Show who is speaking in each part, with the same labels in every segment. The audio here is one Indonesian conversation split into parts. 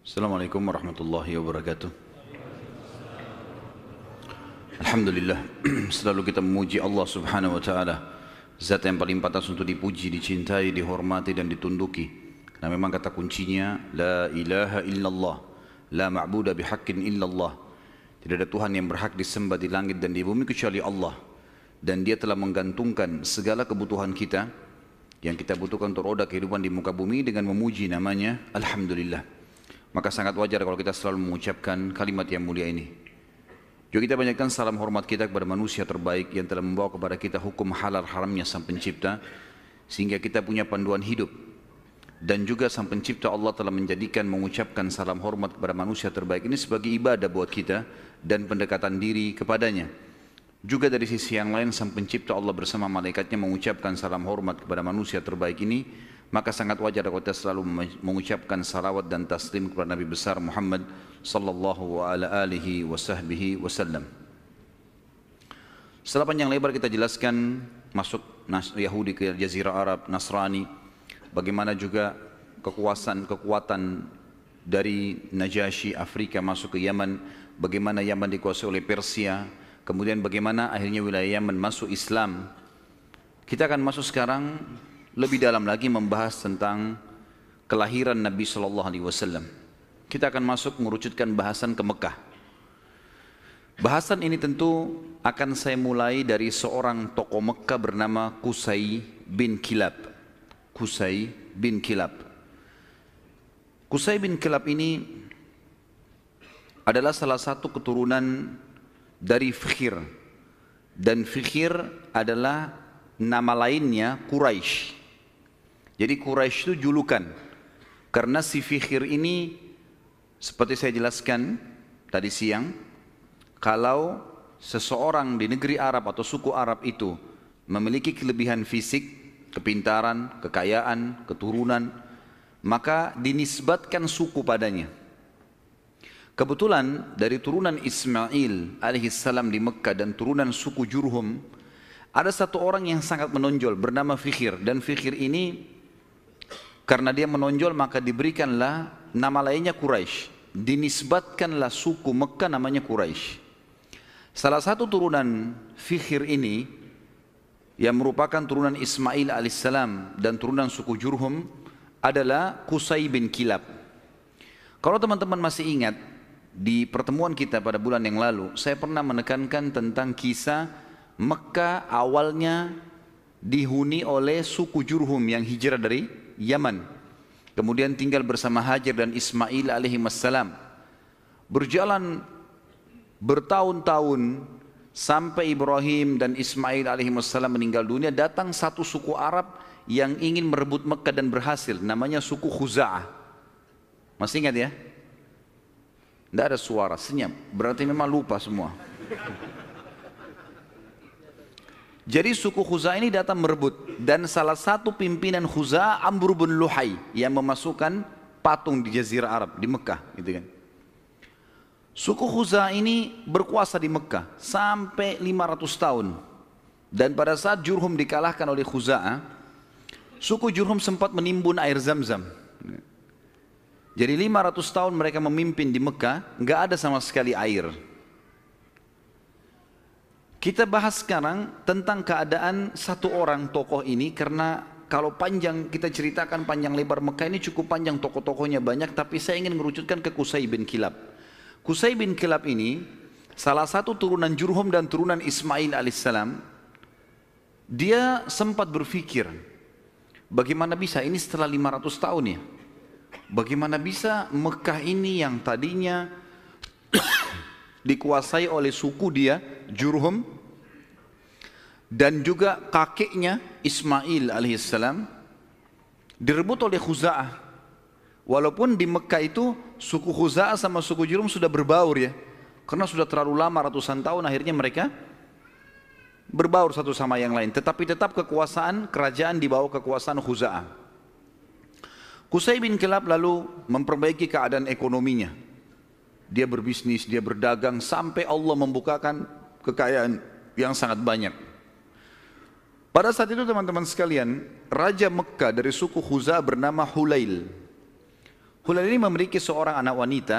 Speaker 1: Assalamualaikum warahmatullahi wabarakatuh. Alhamdulillah, selalu kita memuji Allah subhanahu wa ta'ala, zat yang paling pantas untuk dipuji, dicintai, dihormati dan ditunduki. Karena memang kata kuncinya, La ilaha illallah, La ma'buda bihaqqin illallah. Tidak ada Tuhan yang berhak disembah di langit dan di bumi kecuali Allah. Dan Dia telah menggantungkan segala kebutuhan kita, yang kita butuhkan untuk roda kehidupan di muka bumi dengan memuji namanya Alhamdulillah. Maka sangat wajar kalau kita selalu mengucapkan kalimat yang mulia ini. Juga kita banyakkan salam hormat kita kepada manusia terbaik yang telah membawa kepada kita hukum halal haramnya Sang Pencipta, sehingga kita punya panduan hidup. Dan juga Sang Pencipta Allah telah menjadikan mengucapkan salam hormat kepada manusia terbaik ini sebagai ibadah buat kita dan pendekatan diri kepadanya. Juga dari sisi yang lain Sang Pencipta Allah bersama malaikatnya mengucapkan salam hormat kepada manusia terbaik ini. Maka sangat wajar kalau kita selalu mengucapkan salawat dan taslim kepada Nabi besar Muhammad sallallahu alaihi wasallam. Setelah panjang lebar kita jelaskan masuk Yahudi ke Jazirah Arab, Nasrani, bagaimana juga kekuatan dari Najasyi Afrika masuk ke Yaman, bagaimana Yaman dikuasai oleh Persia, kemudian bagaimana akhirnya wilayah Yaman masuk Islam. Kita akan masuk sekarang lebih dalam lagi membahas tentang kelahiran Nabi sallallahu alaihi wasallam. Kita akan masuk mengerucutkan bahasan ke Mekah. Bahasan ini tentu akan saya mulai dari seorang tokoh Mekah bernama Qusay bin Kilab. Qusay bin Kilab. Qusay bin Kilab ini adalah salah satu keturunan dari Fikhir. Dan Fikhir adalah nama lainnya Quraisy. Jadi Quraisy itu julukan. Karena si Fikhir ini seperti saya jelaskan tadi siang, kalau seseorang di negeri Arab atau suku Arab itu memiliki kelebihan fisik, kepintaran, kekayaan, keturunan, maka dinisbatkan suku padanya. Kebetulan dari turunan Ismail alaihissalam di Mekah dan turunan suku Jurhum, ada satu orang yang sangat menonjol bernama Fikhir. Dan Fikhir ini karena dia menonjol maka diberikanlah nama lainnya Quraisy. Dinisbatkanlah suku Mekah namanya Quraisy. Salah satu turunan Fikhir ini yang merupakan turunan Ismail alaihissalam dan turunan suku Jurhum adalah Qusay bin Kilab. Kalau teman-teman masih ingat, di pertemuan kita pada bulan yang lalu saya pernah menekankan tentang kisah Mekah awalnya dihuni oleh suku Jurhum yang hijrah dari Yaman, kemudian tinggal bersama Hajar dan Ismail alaihi wassalam. Berjalan bertahun-tahun sampai Ibrahim dan Ismail alaihi wassalam meninggal dunia, datang satu suku Arab yang ingin merebut Mekah dan berhasil, namanya suku Khuza'ah. Masih ingat ya? Tidak ada suara, senyap, berarti memang lupa semua. Jadi suku Khuza'ah ini datang merebut, dan salah satu pimpinan Khuza'ah Amr bin Luhai yang memasukkan patung di Jazirah Arab di Mekah, gitu kan. Suku Khuza'ah ini berkuasa di Mekah sampai 500 tahun. Dan pada saat Jurhum dikalahkan oleh Khuza'ah, suku Jurhum sempat menimbun air Zam-Zam. Jadi 500 tahun mereka memimpin di Mekah, nggak ada sama sekali air. Kita bahas sekarang tentang keadaan satu orang tokoh ini, karena kalau panjang kita ceritakan panjang lebar Mekah ini cukup panjang, tokoh-tokohnya banyak, tapi saya ingin mengerucutkan ke Qusay bin Kilab. Qusay bin Kilab ini salah satu turunan Jurhum dan turunan Ismail alaihissalam. Dia sempat berpikir, bagaimana bisa ini setelah 500 tahun ya? Bagaimana bisa Mekah ini yang tadinya dikuasai oleh suku dia Jurhum dan juga kakeknya Ismail alaihissalam direbut oleh Khuza'ah. Walaupun di Mekah itu suku Khuza'ah sama suku Jurhum sudah berbaur ya, karena sudah terlalu lama ratusan tahun, akhirnya mereka berbaur satu sama yang lain, tetapi tetap kekuasaan kerajaan di bawah kekuasaan Khuza'ah. Qusay bin Kilab lalu memperbaiki keadaan ekonominya. Dia berbisnis, dia berdagang sampai Allah membukakan kekayaan yang sangat banyak. Pada saat itu teman-teman sekalian, Raja Mekah dari suku Khuza'ah bernama Hulail. Hulail ini memiliki seorang anak wanita,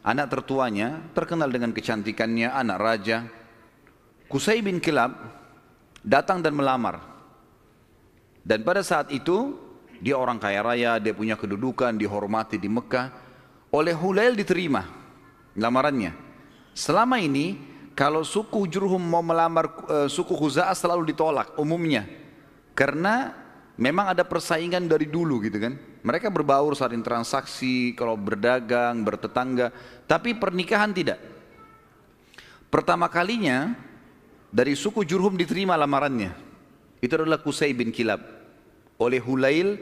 Speaker 1: anak tertuanya, terkenal dengan kecantikannya, anak raja. Qusay bin Kilab datang dan melamar. Dan pada saat itu, dia orang kaya raya, dia punya kedudukan, dihormati di Mekah. Oleh Hulail diterima lamarannya. Selama ini, kalau suku Jurhum mau melamar suku Khuza'ah selalu ditolak umumnya. Karena memang ada persaingan dari dulu gitu kan. Mereka berbaur saling transaksi, kalau berdagang, bertetangga. Tapi pernikahan tidak. Pertama kalinya dari suku Jurhum diterima lamarannya. Itu adalah Qusay bin Kilab. Oleh Hulail,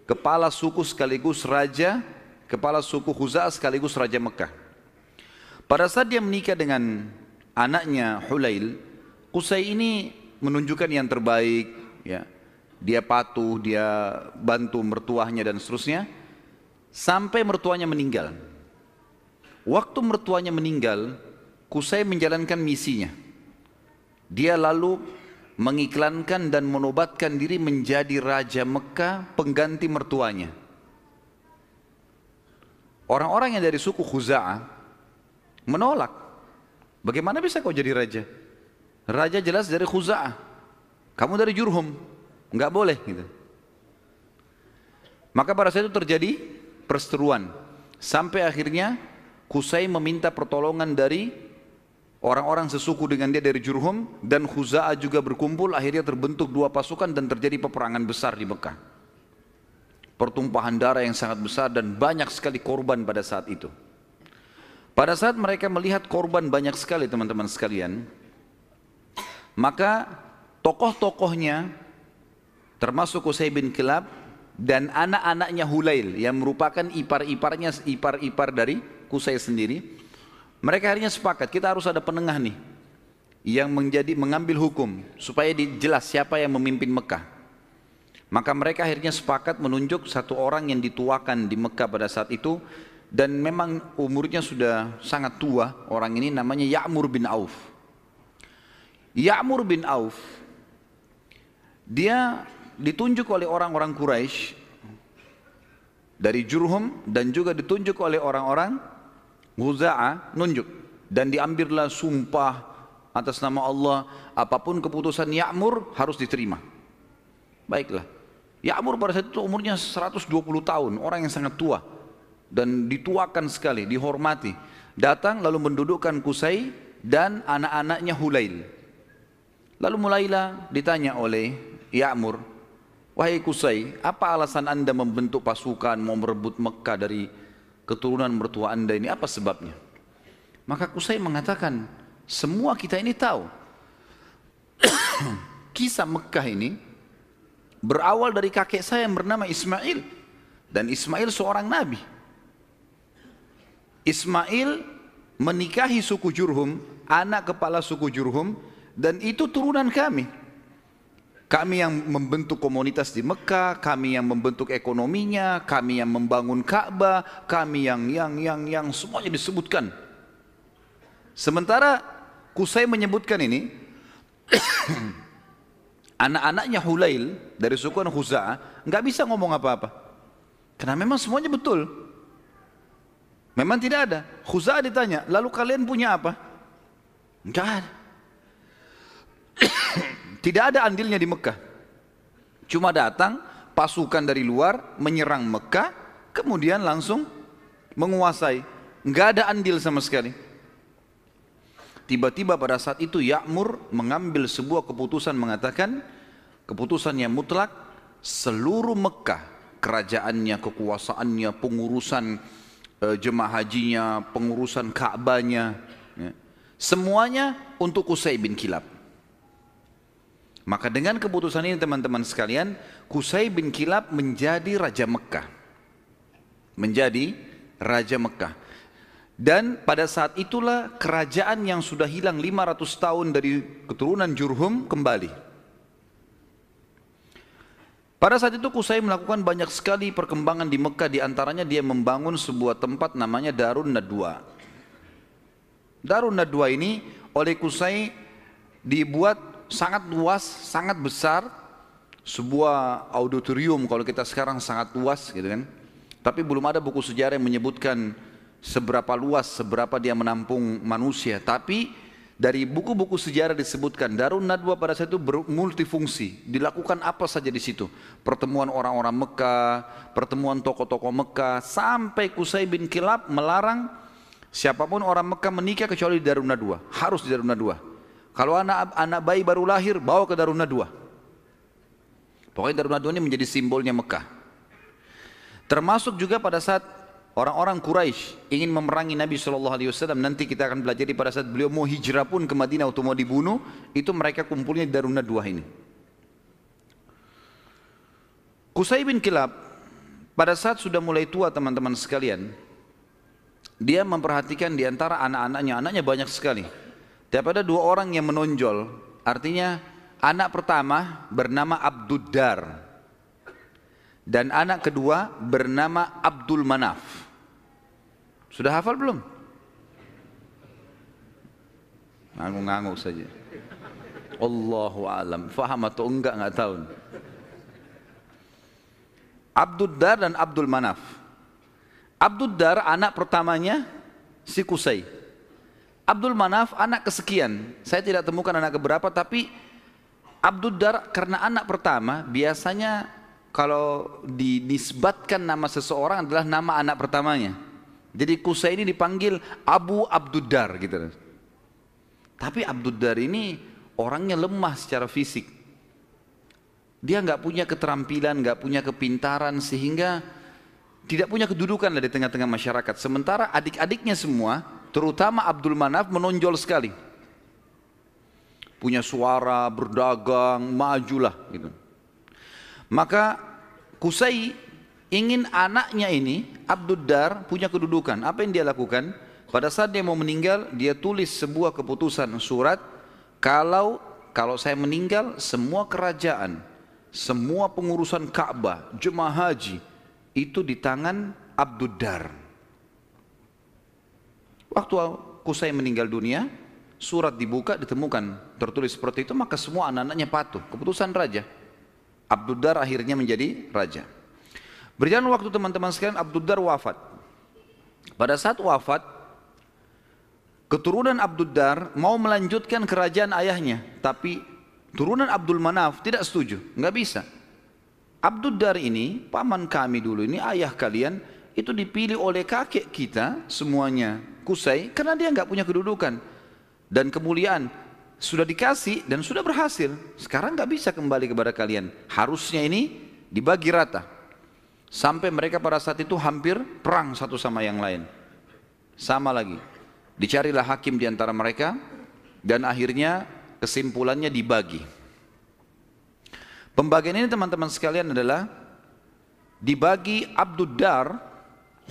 Speaker 1: kepala suku sekaligus raja, kepala suku Khuza'ah sekaligus raja Mekah. Pada saat dia menikah dengan anaknya Hulail, Qusay ini menunjukkan yang terbaik, ya. Dia patuh, dia bantu mertuanya dan seterusnya, sampai mertuanya meninggal. Waktu mertuanya meninggal, Qusay menjalankan misinya. Dia lalu mengiklankan dan menobatkan diri menjadi raja Mekah pengganti mertuanya. Orang-orang yang dari suku Khuza'ah menolak. Bagaimana bisa kau jadi raja? Raja jelas dari Khuza'ah, kamu dari Jurhum, enggak boleh gitu. Maka pada saat itu terjadi perseteruan. Sampai akhirnya Qusay meminta pertolongan dari orang-orang sesuku dengan dia dari Jurhum, dan Khuza'ah juga berkumpul. Akhirnya terbentuk dua pasukan dan terjadi peperangan besar di Mekah. Pertumpahan darah yang sangat besar dan banyak sekali korban pada saat itu. Pada saat mereka melihat korban banyak sekali teman-teman sekalian, maka tokoh-tokohnya termasuk Qusay bin Kilab dan anak-anaknya Hulail yang merupakan ipar-iparnya, ipar-ipar dari Qusay sendiri, mereka akhirnya sepakat, kita harus ada penengah nih yang mengambil hukum supaya jelas siapa yang memimpin Mekah. Maka mereka akhirnya sepakat menunjuk satu orang yang dituakan di Mekah pada saat itu, dan memang umurnya sudah sangat tua. Orang ini namanya Ya'mur bin Auf. Ya'mur bin Auf, dia ditunjuk oleh orang-orang Quraisy dari Jurhum dan juga ditunjuk oleh orang-orang Khuza'ah, nunjuk, dan diambillah sumpah atas nama Allah, apapun keputusan Ya'mur harus diterima. Baiklah, Ya'mur pada saat itu umurnya 120 tahun, orang yang sangat tua dan dituakan sekali, dihormati. Datang lalu mendudukkan Qusay dan anak-anaknya Hulail. Lalu mulailah ditanya oleh Ya'mur, wahai Qusay, apa alasan anda membentuk pasukan mau merebut Mekah dari keturunan mertua anda ini, apa sebabnya? Maka Qusay mengatakan, semua kita ini tahu kisah Mekah ini berawal dari kakek saya yang bernama Ismail, dan Ismail seorang nabi. Ismail menikahi suku Jurhum, anak kepala suku Jurhum, dan itu turunan kami. Kami yang membentuk komunitas di Mekah, kami yang membentuk ekonominya, kami yang membangun Ka'bah, kami yang semuanya disebutkan. Sementara Qusay menyebutkan ini, anak-anaknya Hulail dari suku Khuza'ah nggak bisa ngomong apa-apa, karena memang semuanya betul. Memang tidak ada. Khuza'ah ditanya, lalu kalian punya apa? Nggak ada. Tidak ada andilnya di Mekah. Cuma datang pasukan dari luar menyerang Mekah, kemudian langsung menguasai. Nggak ada andil sama sekali. Tiba-tiba pada saat itu Ya'mur mengambil sebuah keputusan, mengatakan keputusan yang mutlak, seluruh Mekah, kerajaannya, kekuasaannya, pengurusan jemaah hajinya, pengurusan Ka'bahnya, ya, semuanya untuk Qusay bin Kilab. Maka dengan keputusan ini teman-teman sekalian, Qusay bin Kilab menjadi Raja Mekah. Menjadi Raja Mekah. Dan pada saat itulah kerajaan yang sudah hilang 500 tahun dari keturunan Jurhum kembali. Pada saat itu Qusay melakukan banyak sekali perkembangan di Mekah, di antaranya dia membangun sebuah tempat namanya Darun Nadwa. Darun Nadwa ini oleh Qusay dibuat sangat luas, sangat besar, sebuah auditorium kalau kita sekarang sangat luas gitu kan. Tapi belum ada buku sejarah yang menyebutkan seberapa luas, seberapa dia menampung manusia. Tapi dari buku-buku sejarah disebutkan Darun Nadwa pada saat itu multifungsi. Dilakukan apa saja di situ. Pertemuan orang-orang Mekah, pertemuan tokoh-tokoh Mekah, sampai Qusay bin Kilab melarang siapapun orang Mekah menikah kecuali di Darun Nadwa. Harus di Darun Nadwa. Kalau anak bayi baru lahir, bawa ke Darun Nadwa. Pokoknya Darun Nadwa ini menjadi simbolnya Mekah. Termasuk juga pada saat orang-orang Quraisy ingin memerangi Nabi SAW, nanti kita akan belajar pada saat beliau mau hijrah pun ke Madinah atau mau dibunuh, itu mereka kumpulnya di Darun Nadwa ini. Qusay bin Kilab pada saat sudah mulai tua teman-teman sekalian, dia memperhatikan di antara anak-anaknya, anaknya banyak sekali. Tapi ada dua orang yang menonjol, artinya anak pertama bernama Abduddar. Dan anak kedua bernama Abdul Manaf. Sudah hafal belum? Ngangguk-ngangguk saja. Allahu alam. Faham atau enggak tahu. Abduddar dan Abdul Manaf. Abduddar anak pertamanya si Qusay. Abdul Manaf anak kesekian. Saya tidak temukan anak keberapa, tapi Abduddar karena anak pertama biasanya kalau dinisbatkan nama seseorang adalah nama anak pertamanya. Jadi Qusay ini dipanggil Abu Abduddar gitu. Tapi Abduddar ini orangnya lemah secara fisik. Dia nggak punya keterampilan, nggak punya kepintaran, sehingga tidak punya kedudukan di tengah-tengah masyarakat. Sementara adik-adiknya semua, terutama Abdul Manaf, menonjol sekali. Punya suara, berdagang, majulah gitu. Maka Qusay ingin anaknya ini, Abduddar, punya kedudukan. Apa yang dia lakukan? Pada saat dia mau meninggal, dia tulis sebuah keputusan surat, kalau saya meninggal, semua kerajaan, semua pengurusan Ka'bah, jemaah haji, itu di tangan Abduddar. Waktu Qusay meninggal dunia, surat dibuka, ditemukan tertulis seperti itu, maka semua anak-anaknya patuh. Keputusan raja. Abduddar akhirnya menjadi raja. Berjalan waktu teman-teman sekalian, Abduddar wafat. Pada saat wafat, keturunan Abduddar mau melanjutkan kerajaan ayahnya, tapi turunan Abdul Manaf tidak setuju, nggak bisa. Abduddar ini, paman kami dulu ini, ayah kalian, itu dipilih oleh kakek kita semuanya, Qusay, karena dia nggak punya kedudukan dan kemuliaan. Sudah dikasih dan sudah berhasil. Sekarang nggak bisa kembali kepada kalian. Harusnya ini dibagi rata. Sampai mereka pada saat itu hampir perang satu sama yang lain. Sama lagi. Dicarilah hakim di antara mereka dan akhirnya kesimpulannya dibagi. Pembagian ini teman-teman sekalian adalah dibagi Abduddar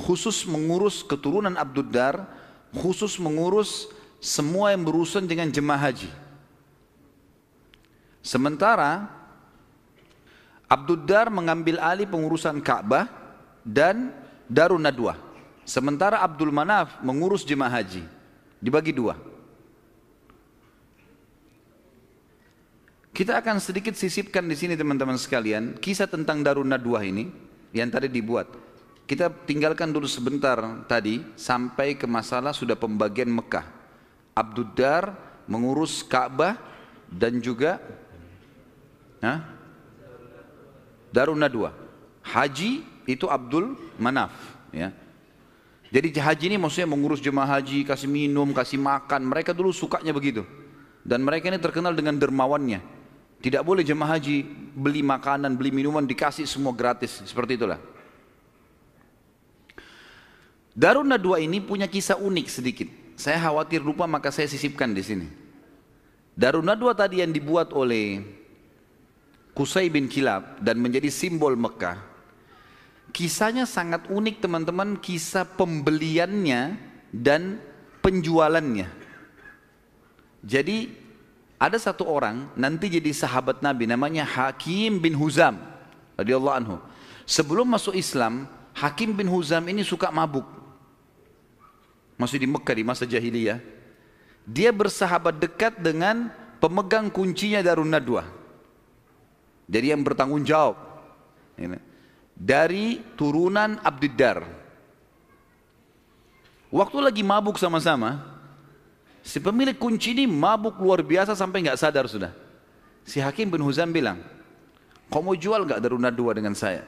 Speaker 1: khusus mengurus keturunan Abduddar, khusus mengurus semua yang berurusan dengan jemaah haji. Sementara Abduddar mengambil alih pengurusan Ka'bah dan Darun Nadwa. Sementara Abdul Manaf mengurus jemaah haji. Dibagi dua. Kita akan sedikit sisipkan di sini teman-teman sekalian kisah tentang Darun Nadwa ini yang tadi dibuat. Kita tinggalkan dulu sebentar tadi sampai ke masalah sudah pembagian Mekah. Abduddar mengurus Ka'bah dan juga Darun Nadwa. Haji itu Abdul Manaf, ya. Jadi haji ini maksudnya mengurus jemaah haji, kasih minum, kasih makan. Mereka dulu sukanya begitu. Dan mereka ini terkenal dengan dermawannya. Tidak boleh jemaah haji beli makanan, beli minuman, dikasih semua gratis. Seperti itulah. Darun Nadwa ini punya kisah unik sedikit. Saya khawatir lupa, maka saya sisipkan di sini. Darun Nadwa tadi yang dibuat oleh Qusay bin Kilab dan menjadi simbol Mekah, kisahnya sangat unik teman-teman, kisah pembeliannya dan penjualannya. Jadi ada satu orang nanti jadi sahabat Nabi namanya Hakim bin Huzam radhiyallahu anhu. Sebelum masuk Islam, Hakim bin Huzam ini suka mabuk. Masih di Mekah di masa jahiliyah. Dia bersahabat dekat dengan pemegang kuncinya Darun Nadwa. Jadi yang bertanggung jawab. dari turunan Abdiddar. Waktu lagi mabuk sama-sama, si pemilik kunci ini mabuk luar biasa sampai nggak sadar sudah. Si Hakim bin Huzam bilang, kau mau jual nggak Darun Nadwa dengan saya?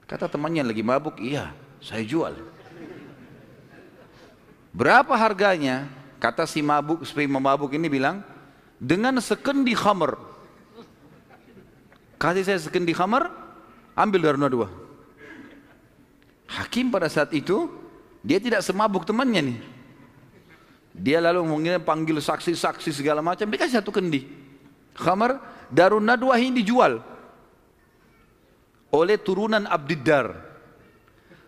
Speaker 1: Kata temannya lagi mabuk, iya saya jual. Berapa harganya? Kata si mabuk ini bilang, dengan sekendi khamr. Kasih saya sekendi khamr, ambil Darun Nadwa. Hakim pada saat itu, dia tidak semabuk temannya nih. Dia lalu mungkin panggil saksi-saksi segala macam, dikasih satu kendi khamr. Darun Nadwa ini dijual oleh turunan Abdiddar.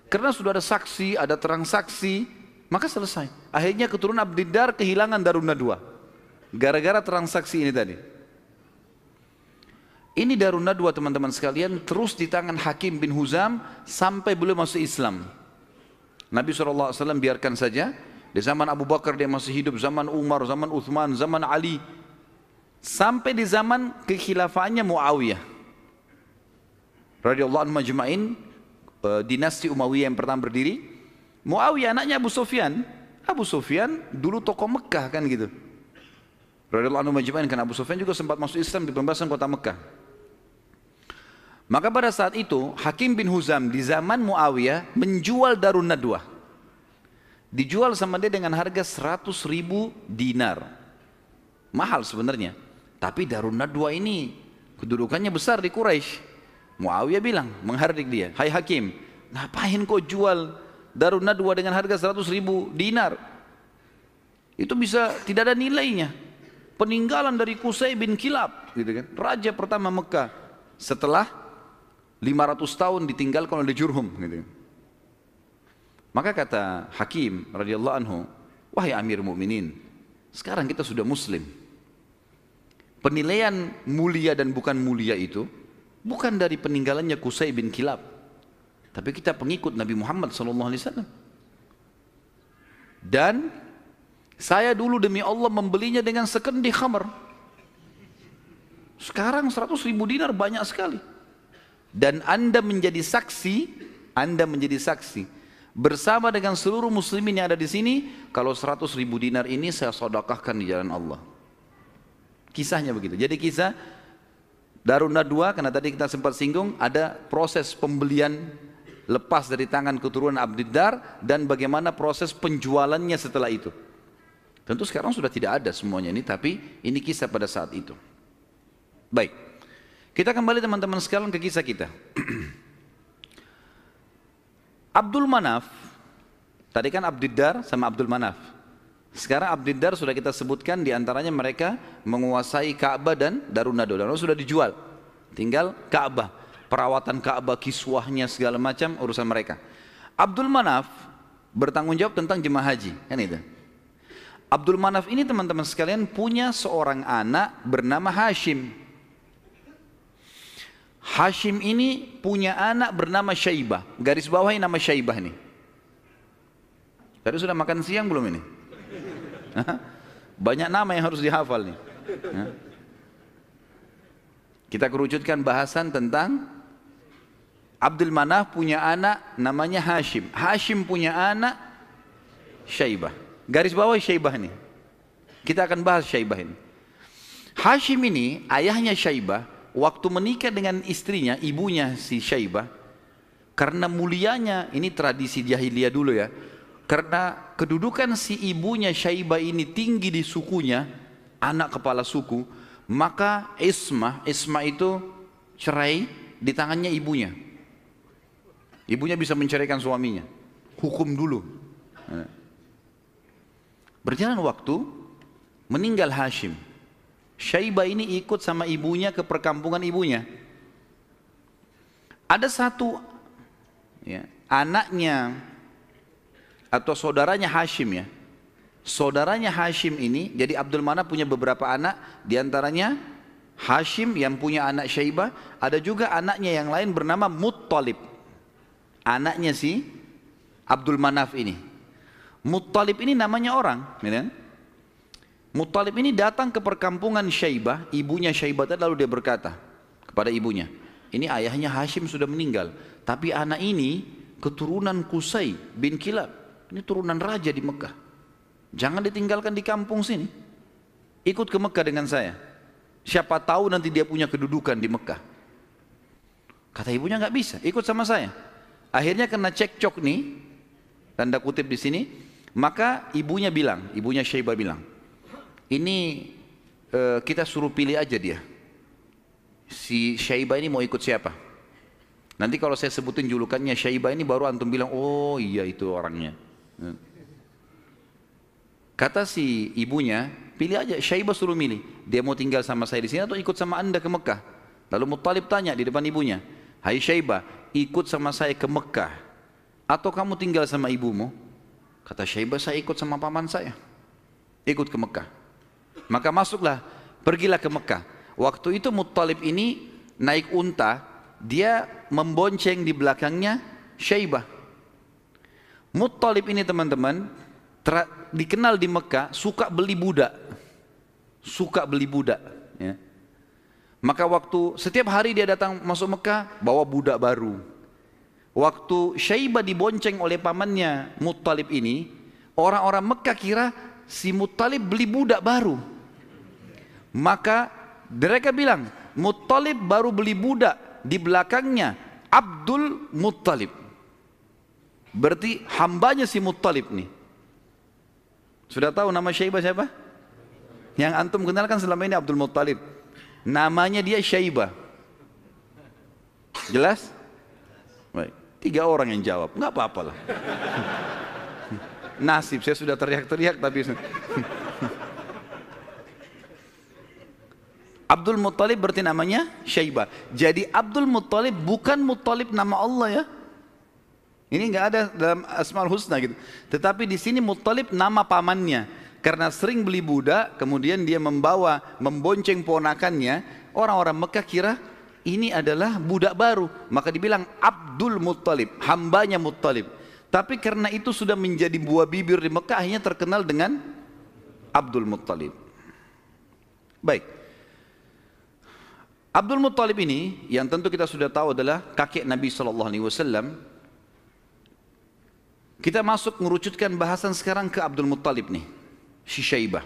Speaker 1: Karena sudah ada saksi, ada transaksi, maka selesai. Akhirnya keturunan Abdiddar kehilangan Darun Nadwa gara-gara transaksi ini tadi. Ini Darun Nadwa teman-teman sekalian terus di tangan Hakim bin Huzam sampai beliau masuk Islam. Nabi SAW biarkan saja. Di zaman Abu Bakar dia masih hidup, zaman Umar, zaman Uthman, zaman Ali, sampai di zaman kekhilafaannya Muawiyah radhiyallahu anhu majma'in, dinasti Umayyah yang pertama berdiri. Muawiyah anaknya Abu Sufyan. Abu Sufyan dulu tokoh Mekah kan gitu, radhiyallahu anhu majma'in, kan Abu Sufyan juga sempat masuk Islam di pembebasan kota Mekah. Maka pada saat itu Hakim bin Huzam di zaman Muawiyah menjual Darun Nadwa. Dijual sama dia dengan harga 100.000 dinar. Mahal sebenarnya. Tapi Darun Nadwa ini kedudukannya besar di Quraisy. Muawiyah bilang, menghardik dia, hai Hakim, ngapain kau jual Darun Nadwa dengan harga 100.000 dinar? Itu bisa tidak ada nilainya. Peninggalan dari Qusay bin Kilab, gitu kan? Raja pertama Mekah setelah 500 tahun ditinggalkan oleh Jurhum, gitu kan? Maka kata Hakim radhiyallahu anhu, wahai Amir Mukminin, sekarang kita sudah Muslim. Penilaian mulia dan bukan mulia itu bukan dari peninggalannya Qusay bin Kilab, tapi kita pengikut Nabi Muhammad SAW. Dan saya dulu demi Allah membelinya dengan sekendi khamr. Sekarang 100.000 dinar banyak sekali. Dan Anda menjadi saksi bersama dengan seluruh muslimin yang ada di sini, kalau 100.000 dinar ini saya sedekahkan di jalan Allah. Kisahnya begitu. Jadi kisah Darun Nadwa, karena tadi kita sempat singgung, ada proses pembelian lepas dari tangan keturunan Abdiddar dan bagaimana proses penjualannya setelah itu. Tentu sekarang sudah tidak ada semuanya ini, tapi ini kisah pada saat itu. Baik, kita kembali teman-teman sekalian ke kisah kita. Abdul Manaf, tadi kan Abdiddar sama Abdul Manaf. Sekarang Abdiddar sudah kita sebutkan, diantaranya mereka menguasai Ka'bah dan Darun Nadwa. Dan sudah dijual, tinggal Ka'bah, perawatan Ka'bah, kiswahnya segala macam urusan mereka. Abdul Manaf bertanggung jawab tentang jemaah haji, kan itu. Abdul Manaf ini teman-teman sekalian punya seorang anak bernama Hashim. Hashim ini punya anak bernama Syaibah. Garis bawahi nama Syaibah ini. Tadi sudah makan siang belum ini? Banyak nama yang harus dihafal nih. Kita kerucutkan bahasan tentang Abdul Manaf punya anak namanya Hashim. Hashim punya anak Syaibah. Garis bawahi Syaibah ini. Kita akan bahas Syaibah ini. Hashim ini ayahnya Syaibah. Waktu menikah dengan istrinya, ibunya si Syaibah, karena mulianya, ini tradisi jahiliyah dulu ya, karena kedudukan si ibunya Syaibah ini tinggi di sukunya, anak kepala suku, maka ismah itu cerai di tangannya ibunya. Ibunya bisa menceraikan suaminya, hukum dulu. Berjalan waktu, meninggal Hashim. Syaibah ini ikut sama ibunya ke perkampungan ibunya. Ada satu anaknya atau saudaranya Hashim ya. Saudaranya Hashim ini, jadi Abdul Manaf punya beberapa anak, diantaranya Hashim yang punya anak Syaibah, ada juga anaknya yang lain bernama Muttalib. Anaknya si Abdul Manaf ini. Muttalib ini namanya orang, ya. Muttalib ini datang ke perkampungan Syaibah, ibunya Syaibah tadi, lalu dia berkata kepada ibunya, ini ayahnya Hashim sudah meninggal, tapi anak ini keturunan Qusay bin Kilab, ini turunan raja di Mekah. Jangan ditinggalkan di kampung sini, ikut ke Mekah dengan saya. Siapa tahu nanti dia punya kedudukan di Mekah. Kata ibunya nggak bisa, ikut sama saya. Akhirnya kena cekcok nih, tanda kutip di sini. Maka ibunya Syaibah bilang, ini kita suruh pilih aja dia. Si Syaibah ini mau ikut siapa? Nanti kalau saya sebutin julukannya Syaibah ini baru antum bilang, oh iya itu orangnya. Kata si ibunya, pilih aja, Syaibah suruh milih. Dia mau tinggal sama saya di sini atau ikut sama anda ke Mekah? Lalu Muttalib tanya di depan ibunya, hai Syaibah, ikut sama saya ke Mekah atau kamu tinggal sama ibumu? Kata Syaibah, saya ikut sama paman saya, ikut ke Mekah. Maka pergilah ke Mekah. Waktu itu Muttalib ini naik unta, dia membonceng di belakangnya Syaibah. Muttalib ini teman-teman dikenal di Mekah suka beli budak, ya. Maka waktu setiap hari dia datang masuk Mekah bawa budak baru. Waktu Syaibah dibonceng oleh pamannya Muttalib ini, orang-orang Mekah kira si Muttalib beli budak baru. Maka mereka bilang, Muttalib baru beli budak, di belakangnya Abdul Muttalib. Berarti hambanya si Muttalib nih. Sudah tahu nama Syaibah siapa? Yang antum kenalkan selama ini Abdul Muttalib. Namanya dia Syaibah. Jelas? Baik. 3 orang yang jawab, nggak apa-apa lah. Nasib, saya sudah teriak-teriak tapi Abdul Muttalib berarti namanya Syaibah. Jadi Abdul Muttalib bukan Muttalib nama Allah ya. Ini nggak ada dalam Asmaul Husna gitu. Tetapi di sini Muttalib nama pamannya. Karena sering beli budak, kemudian dia membonceng ponakannya. Orang-orang Mekah kira ini adalah budak baru. Maka dibilang Abdul Muttalib, hambanya Muttalib. Tapi karena itu sudah menjadi buah bibir di Mekah, akhirnya terkenal dengan Abdul Muttalib. Baik. Abdul Muttalib ini yang tentu kita sudah tahu adalah kakek Nabi SAW. Kita masuk mengerucutkan bahasan sekarang ke Abdul Muttalib nih, si Syaibah.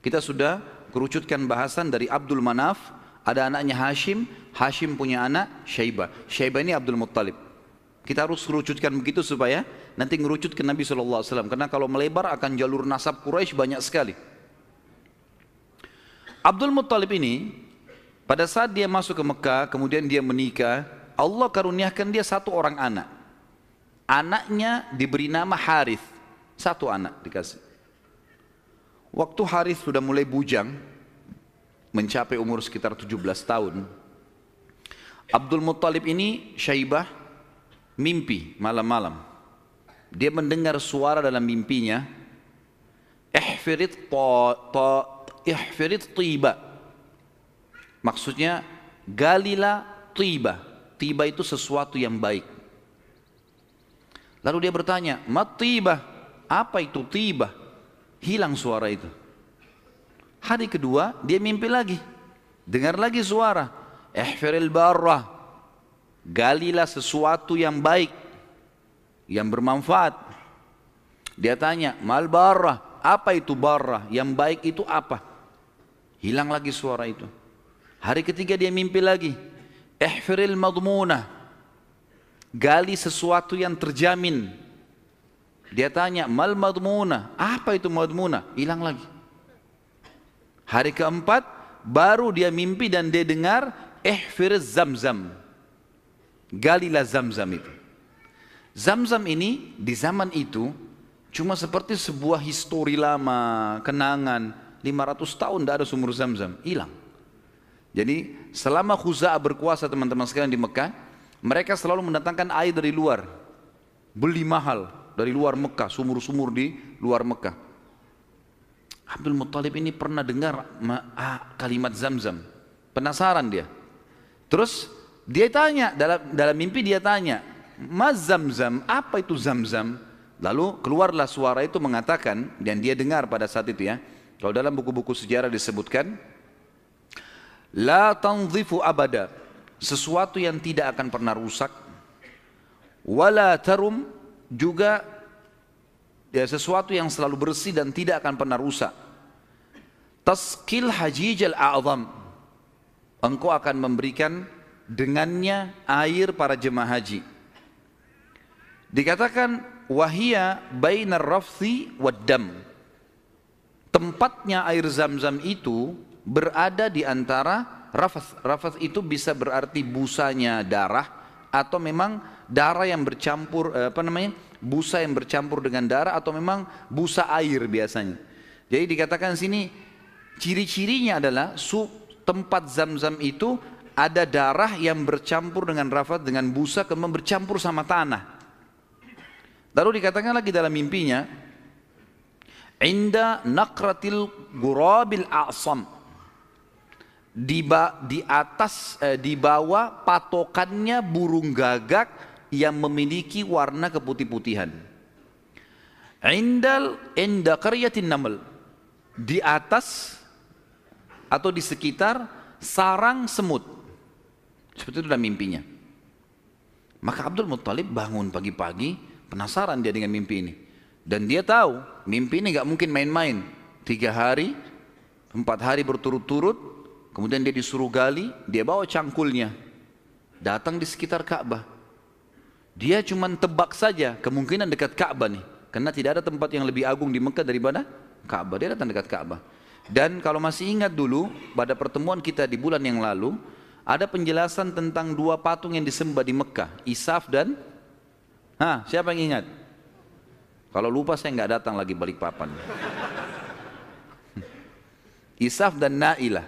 Speaker 1: Kita sudah kerucutkan bahasan dari Abdul Manaf, ada anaknya Hashim, Hashim punya anak Syaibah. Syaibah ini Abdul Muttalib. Kita harus kerucutkan begitu supaya nanti ngerucut ke Nabi SAW. Karena kalau melebar akan jalur nasab Quraisy banyak sekali. Abdul Muttalib ini pada saat dia masuk ke Mekah, kemudian dia menikah, Allah karuniakan dia 1 orang anak. Anaknya diberi nama Harith, 1 anak dikasih. Waktu Harith sudah mulai bujang, mencapai umur sekitar 17 tahun, Abdul Muttalib ini Syaibah mimpi malam-malam. Dia mendengar suara dalam mimpinya, ihfirit tiba. Maksudnya galilah tiba. Tiba itu sesuatu yang baik. Lalu dia bertanya, mat tiba, apa itu tiba? Hilang suara itu. Hari kedua dia mimpi lagi, dengar lagi suara, ihfiril barrah, galilah sesuatu yang baik, yang bermanfaat. Dia tanya, mal barrah, apa itu barrah? Yang baik itu apa? Hilang lagi suara itu. Hari ketiga dia mimpi lagi, ihfiril madmunah, gali sesuatu yang terjamin. Dia tanya, mal madmunah, apa itu madmunah? Hilang lagi. Hari keempat baru dia mimpi dan dia dengar ihfiriz zamzam, galilah zamzam itu. Zamzam ini di zaman itu cuma seperti sebuah histori lama, kenangan. 500 tahun tidak ada sumur zamzam, hilang. Jadi selama Khuza'ah berkuasa teman-teman sekalian di Mekah, mereka selalu mendatangkan air dari luar, beli mahal dari luar Mekah, sumur-sumur di luar Mekah. Abdul Muttalib ini pernah dengar kalimat zamzam, penasaran dia. Terus dia tanya, dalam mimpi dia tanya, mas zamzam, apa itu zamzam? Lalu keluarlah suara itu mengatakan, dan dia dengar pada saat itu ya, kalau dalam buku-buku sejarah disebutkan, la tanzifu abada, sesuatu yang tidak akan pernah rusak, wala tarum, juga ya, sesuatu yang selalu bersih dan tidak akan pernah rusak. Tasqil hajijal a'zam, engkau akan memberikan dengannya air para jemaah haji. Dikatakan wahia bainar rafthi waddam, tempatnya air zam-zam itu berada di antara rafath. Rafath itu bisa berarti busanya darah, atau memang darah yang bercampur, busa yang bercampur dengan darah, atau memang busa air biasanya. Jadi dikatakan sini ciri-cirinya adalah tempat zam-zam itu ada darah yang bercampur dengan rafath, dengan busa, kemudian bercampur sama tanah. Lalu dikatakan lagi dalam mimpinya, inda naqratil gurabil a'sam, di bawah patokannya burung gagak yang memiliki warna keputih-putihan. Inda qaryatin naml, di atas atau di sekitar sarang semut. Seperti itu dalam mimpinya. Maka Abdul Muttalib bangun pagi-pagi, penasaran dia dengan mimpi ini. Dan dia tahu mimpi ini gak mungkin main-main. 3 hari, 4 hari berturut-turut, kemudian dia disuruh gali, dia bawa cangkulnya, datang di sekitar Ka'bah. Dia cuma tebak saja kemungkinan dekat Ka'bah nih, karena tidak ada tempat yang lebih agung di Mekah daripada Ka'bah. Dia datang dekat Ka'bah. Dan kalau masih ingat dulu pada pertemuan kita di bulan yang lalu, ada penjelasan tentang 2 patung yang disembah di Mekah, Isaf dan siapa yang ingat? Kalau lupa saya nggak datang lagi Balikpapan. Isaf dan Nailah.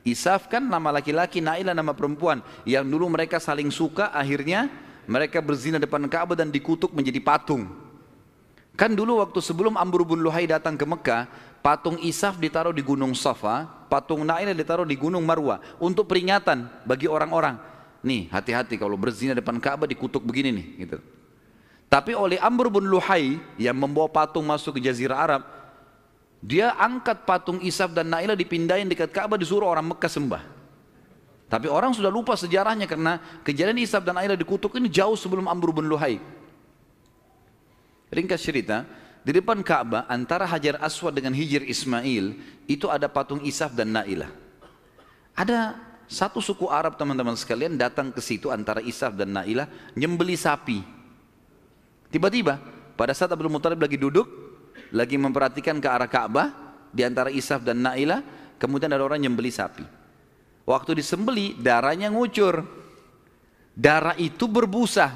Speaker 1: Isaf kan nama laki-laki, Nailah nama perempuan. Yang dulu mereka saling suka, akhirnya mereka berzina depan Ka'bah dan dikutuk menjadi patung. Kan dulu waktu sebelum Amr bin Luhai datang ke Mekah, patung Isaf ditaruh di Gunung Safa, patung Nailah ditaruh di Gunung Marwah, untuk peringatan bagi orang-orang. Nih, hati-hati kalau berzina depan Ka'bah dikutuk begini nih, gitu. Tapi oleh Amr bin Luhai yang membawa patung masuk ke Jazirah Arab, dia angkat patung Isaf dan Nailah, dipindahin dekat Ka'bah, disuruh orang Mekah sembah. Tapi orang sudah lupa sejarahnya karena kejadian Isaf dan Nailah dikutuk ini jauh sebelum Amr bin Luhai. Ringkas cerita, di depan Ka'bah antara Hajar Aswad dengan Hijr Ismail itu ada patung Isaf dan Nailah. Ada satu suku Arab teman-teman sekalian datang ke situ antara Isaf dan Nailah nyembeli sapi. Tiba-tiba pada saat Abdul Muttalib lagi duduk, lagi memperhatikan ke arah Ka'bah di antara Isaf dan Nailah, kemudian ada orang nyembeli sapi. Waktu disembeli darahnya ngucur, darah itu berbusa,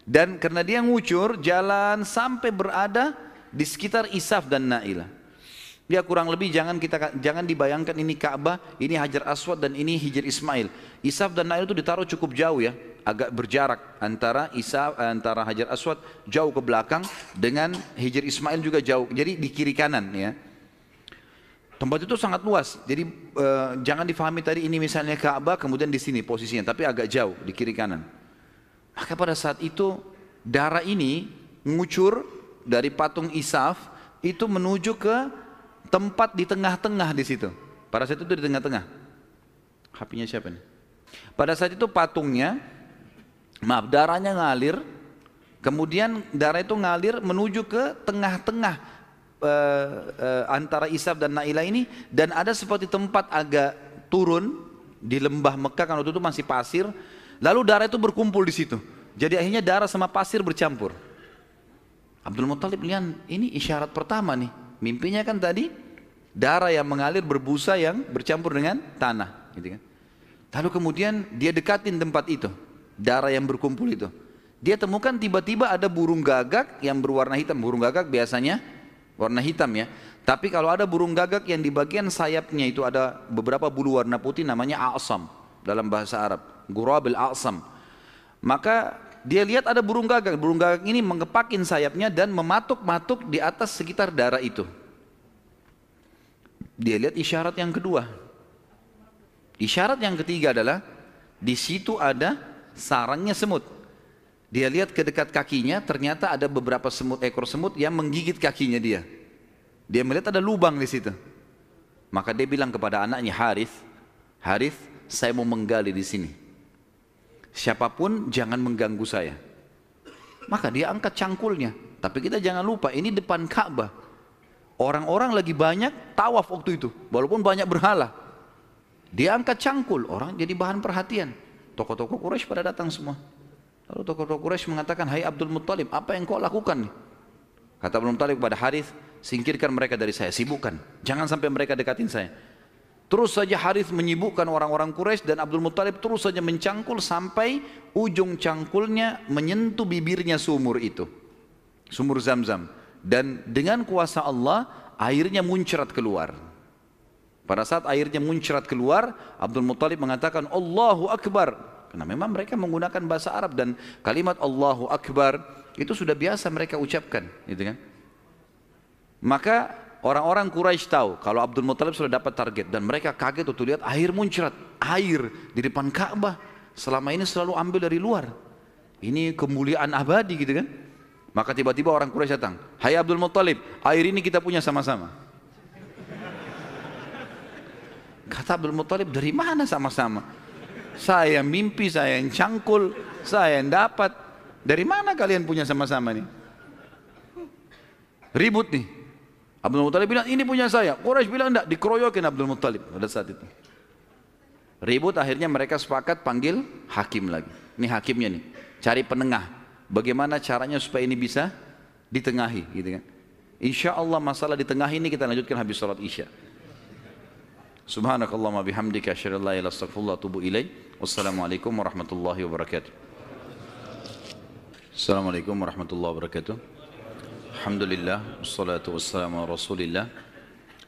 Speaker 1: dan karena dia ngucur jalan sampai berada di sekitar Isaf dan Nailah. Dia kurang lebih jangan dibayangkan ini Ka'bah, ini Hajar Aswad dan ini Hijr Ismail. Isaf dan Nailah itu ditaruh cukup jauh ya, agak berjarak antara antara Hajar Aswad jauh ke belakang dengan Hijr Ismail juga jauh. Jadi di kiri kanan ya. Tempat itu sangat luas. Jadi jangan difahami tadi ini misalnya Ka'bah kemudian di sini posisinya, tapi agak jauh di kiri kanan. Maka pada saat itu darah ini ngucur dari patung Isaf itu menuju ke tempat di tengah-tengah di situ. Pada saat itu di tengah-tengah. HP-nya siapa nih? Pada saat itu patungnya, darahnya ngalir, kemudian darah itu ngalir menuju ke tengah-tengah antara Isaf dan Nailah ini, dan ada seperti tempat agak turun di lembah Mekah, kan waktu itu masih pasir, lalu darah itu berkumpul di situ. Jadi akhirnya darah sama pasir bercampur. Abdul Muttalib lihat ini isyarat pertama nih. Mimpinya kan tadi darah yang mengalir berbusa yang bercampur dengan tanah, gitu kan. Lalu kemudian dia dekatin tempat itu, darah yang berkumpul itu. Dia temukan tiba-tiba ada burung gagak yang berwarna hitam. Burung gagak biasanya warna hitam ya. Tapi kalau ada burung gagak yang di bagian sayapnya itu ada beberapa bulu warna putih, namanya a'sam dalam bahasa Arab, Ghurabil a'sam. Maka dia lihat ada burung gagak. Burung gagak ini mengepakin sayapnya dan mematuk-matuk di atas sekitar darah itu. Dia lihat isyarat yang kedua. Isyarat yang ketiga adalah di situ ada sarangnya semut. Dia lihat ke dekat kakinya, ternyata ada beberapa ekor semut yang menggigit kakinya dia. Dia melihat ada lubang di situ. Maka dia bilang kepada anaknya Harith, saya mau menggali di sini. Siapapun jangan mengganggu saya. Maka dia angkat cangkulnya. Tapi kita jangan lupa, ini depan Ka'bah. Orang-orang lagi banyak tawaf waktu itu, walaupun banyak berhala. Dia angkat cangkul, orang jadi bahan perhatian. Tokoh-tokoh Quraisy pada datang semua. Lalu tokoh-tokoh Quraisy mengatakan, hai Abdul Muttalib, apa yang kau lakukan nih? Kata Abdul Muttalib kepada Harith, singkirkan mereka dari saya, sibukkan. Jangan sampai mereka dekatin saya. Terus saja Harith menyibukkan orang-orang Quraisy dan Abdul Muttalib terus saja mencangkul sampai ujung cangkulnya menyentuh bibirnya sumur itu. Sumur Zamzam. Dan dengan kuasa Allah, airnya muncrat keluar. Pada saat airnya muncrat keluar, Abdul Muttalib mengatakan, Allahu Akbar. Karena memang mereka menggunakan bahasa Arab dan kalimat Allahu Akbar itu sudah biasa mereka ucapkan, gitu kan? Maka orang-orang Quraisy tahu kalau Abdul Muttalib sudah dapat target dan mereka kaget waktu lihat air muncrat, air di depan Ka'bah. Selama ini selalu ambil dari luar. Ini kemuliaan abadi, gitu kan? Maka tiba-tiba orang Quraisy datang, hai Abdul Muttalib, air ini kita punya sama-sama. Kata Abdul Muttalib, dari mana sama-sama? Saya mimpi, saya yang cangkul, saya yang dapat. Dari mana kalian punya sama-sama nih? Ribut nih. Abdul Muttalib bilang, ini punya saya. Quraisy bilang enggak, dikeroyokin Abdul Muttalib pada saat itu. Ribut, akhirnya mereka sepakat panggil hakim lagi. Ini hakimnya nih, cari penengah. Bagaimana caranya supaya ini bisa ditengahi, gitu kan? Insya Allah masalah ditengahi ini kita lanjutkan habis salat Isya. Subhanakallahumma bihamdika asyhadu an la ilaha illa anta astaghfiruka wa atubu ilaik. Wassalamualaikum warahmatullahi wabarakatuh. Assalamualaikum warahmatullahi wabarakatuh. Alhamdulillah, wassalatu wassalamu ala Rasulillah.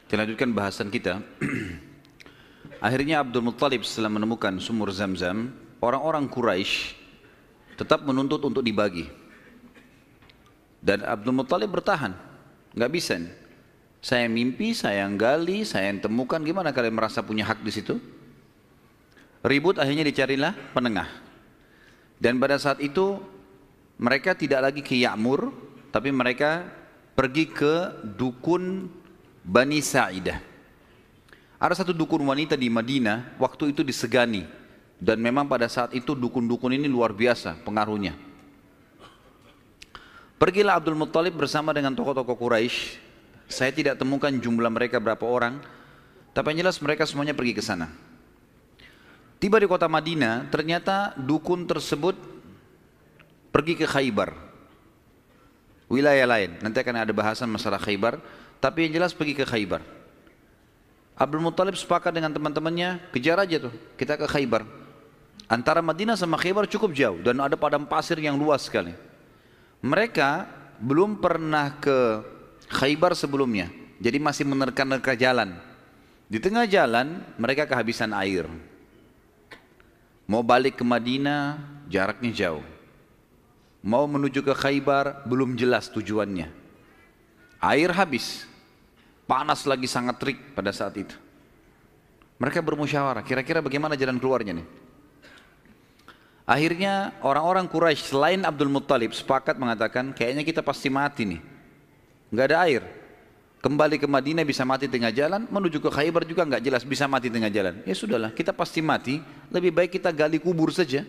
Speaker 1: Kita lanjutkan bahasan kita. Akhirnya Abdul Muttalib setelah menemukan sumur Zamzam, orang-orang Quraisy tetap menuntut untuk dibagi. Dan Abdul Muttalib bertahan, nggak bisa nih. Saya mimpi, saya yang gali, saya yang temukan. Gimana kalian merasa punya hak di situ? Ribut, akhirnya dicarilah penengah. Dan pada saat itu mereka tidak lagi ke Ya'mur, tapi mereka pergi ke dukun Bani Sa'idah. Ada satu dukun wanita di Madinah, waktu itu disegani. Dan memang pada saat itu dukun-dukun ini luar biasa pengaruhnya. Pergilah Abdul Muttalib bersama dengan tokoh-tokoh Quraisy. Saya tidak temukan jumlah mereka berapa orang, tapi yang jelas mereka semuanya pergi ke sana. Tiba di kota Madinah, ternyata dukun tersebut pergi ke Khaybar, wilayah lain. Nanti akan ada bahasan masalah Khaybar, tapi yang jelas pergi ke Khaybar. Abdul Muttalib sepakat dengan teman-temannya, kejar aja tuh, kita ke Khaybar. Antara Madinah sama Khaybar cukup jauh dan ada padang pasir yang luas sekali. Mereka belum pernah ke Khaybar sebelumnya, jadi masih menerka-nerka jalan. Di tengah jalan mereka kehabisan air. Mau balik ke Madinah jaraknya jauh. Mau menuju ke Khaybar belum jelas tujuannya. Air habis. Panas lagi sangat terik pada saat itu. Mereka bermusyawarah, kira-kira bagaimana jalan keluarnya nih. Akhirnya orang-orang Quraisy selain Abdul Muttalib sepakat mengatakan, kayaknya kita pasti mati nih. Nggak ada air. Kembali ke Madinah bisa mati tengah jalan, menuju ke Khaybar juga nggak jelas bisa mati tengah jalan. Ya sudahlah, kita pasti mati, lebih baik kita gali kubur saja.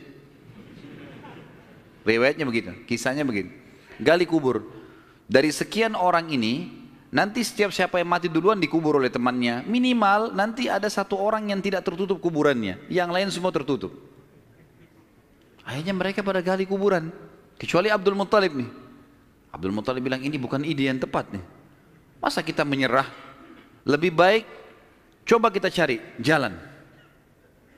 Speaker 1: Riwayatnya begitu, kisahnya begitu. Gali kubur. Dari sekian orang ini, nanti setiap siapa yang mati duluan dikubur oleh temannya. Minimal nanti ada satu orang yang tidak tertutup kuburannya, yang lain semua tertutup. Akhirnya mereka pada gali kuburan, kecuali Abdul Muttalib nih. Abdul Muttalib bilang ini bukan ide yang tepat nih. Masa kita menyerah? Lebih baik coba kita cari jalan.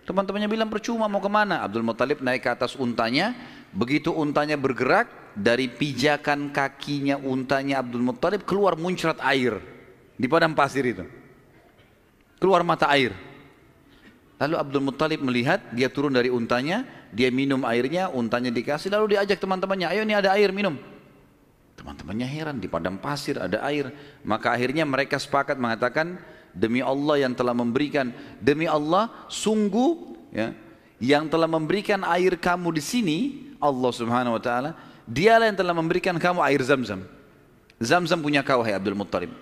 Speaker 1: Teman-temannya bilang percuma, mau kemana? Abdul Muttalib naik ke atas untanya. Begitu untanya bergerak, dari pijakan kakinya untanya Abdul Muttalib keluar muncrat air di padang pasir itu. Keluar mata air. Lalu Abdul Muttalib melihat, dia turun dari untanya, dia minum airnya, untanya dikasih, lalu diajak teman-temannya, ayo ini ada air, minum. Teman-temannya heran, di padang pasir ada air. Maka akhirnya mereka sepakat mengatakan, demi Allah yang telah memberikan, demi Allah sungguh ya, yang telah memberikan air kamu di sini, Allah Subhanahu wa taala, dialah yang telah memberikan kamu air Zamzam. Zamzam punya kau, hai Abdul Muttalib.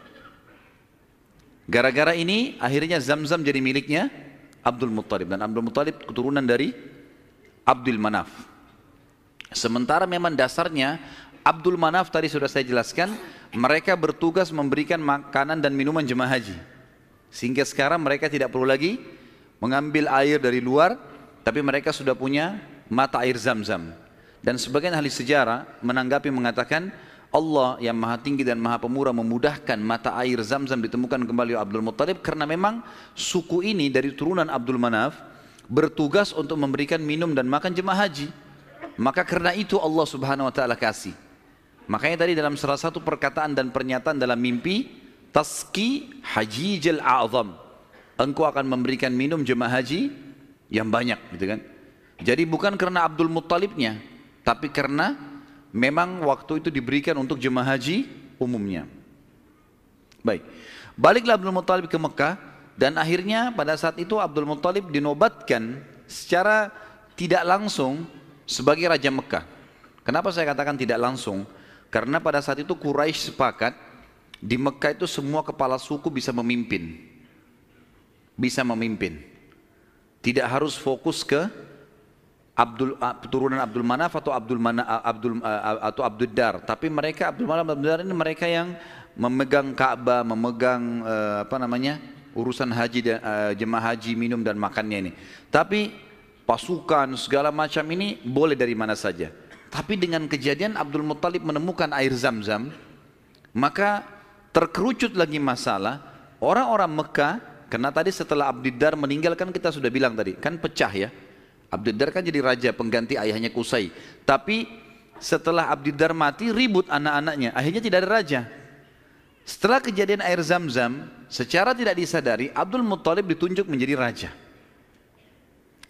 Speaker 1: Gara-gara ini akhirnya Zamzam jadi miliknya Abdul Muttalib. Dan Abdul Muttalib keturunan dari Abdul Manaf. Sementara memang dasarnya Abdul Manaf tadi sudah saya jelaskan, mereka bertugas memberikan makanan dan minuman jemaah haji. Sehingga sekarang mereka tidak perlu lagi mengambil air dari luar, tapi mereka sudah punya mata air Zam-Zam. Dan sebagian ahli sejarah menanggapi mengatakan, Allah yang maha tinggi dan maha pemurah memudahkan mata air Zam-Zam ditemukan kembali oleh Abdul Muttalib, karena memang suku ini dari turunan Abdul Manaf bertugas untuk memberikan minum dan makan jemaah haji. Maka karena itu Allah Subhanahu wa taala kasih. Makanya tadi dalam salah satu perkataan dan pernyataan dalam mimpi, Taski Hajijil A'zam, engkau akan memberikan minum jemaah haji yang banyak, gitu kan. Jadi bukan karena Abdul Muttalibnya, tapi karena memang waktu itu diberikan untuk jemaah haji umumnya. Baik, baliklah Abdul Muttalib ke Mekah, dan akhirnya pada saat itu Abdul Muttalib dinobatkan secara tidak langsung sebagai Raja Mekah. Kenapa saya katakan tidak langsung? Karena pada saat itu Quraisy sepakat di Mekah itu semua kepala suku bisa memimpin. Bisa memimpin. Tidak harus fokus ke turunan Abdul Manaf atau Abdul Dar, tapi mereka Abdul Manaf Abdul Dar ini mereka yang memegang Ka'bah, memegang urusan haji dan jemaah haji, minum dan makannya ini. Tapi pasukan segala macam ini boleh dari mana saja. Tapi dengan kejadian Abdul Muttalib menemukan air Zam-Zam, maka terkerucut lagi masalah orang-orang Mekah. Karena tadi setelah Abdul Dar meninggal, kan kita sudah bilang tadi, kan pecah ya. Abdul Dar kan jadi raja pengganti ayahnya Qusay. Tapi setelah Abdul Dar mati, ribut anak-anaknya, akhirnya tidak ada raja. Setelah kejadian air Zam-Zam, secara tidak disadari Abdul Muttalib ditunjuk menjadi raja.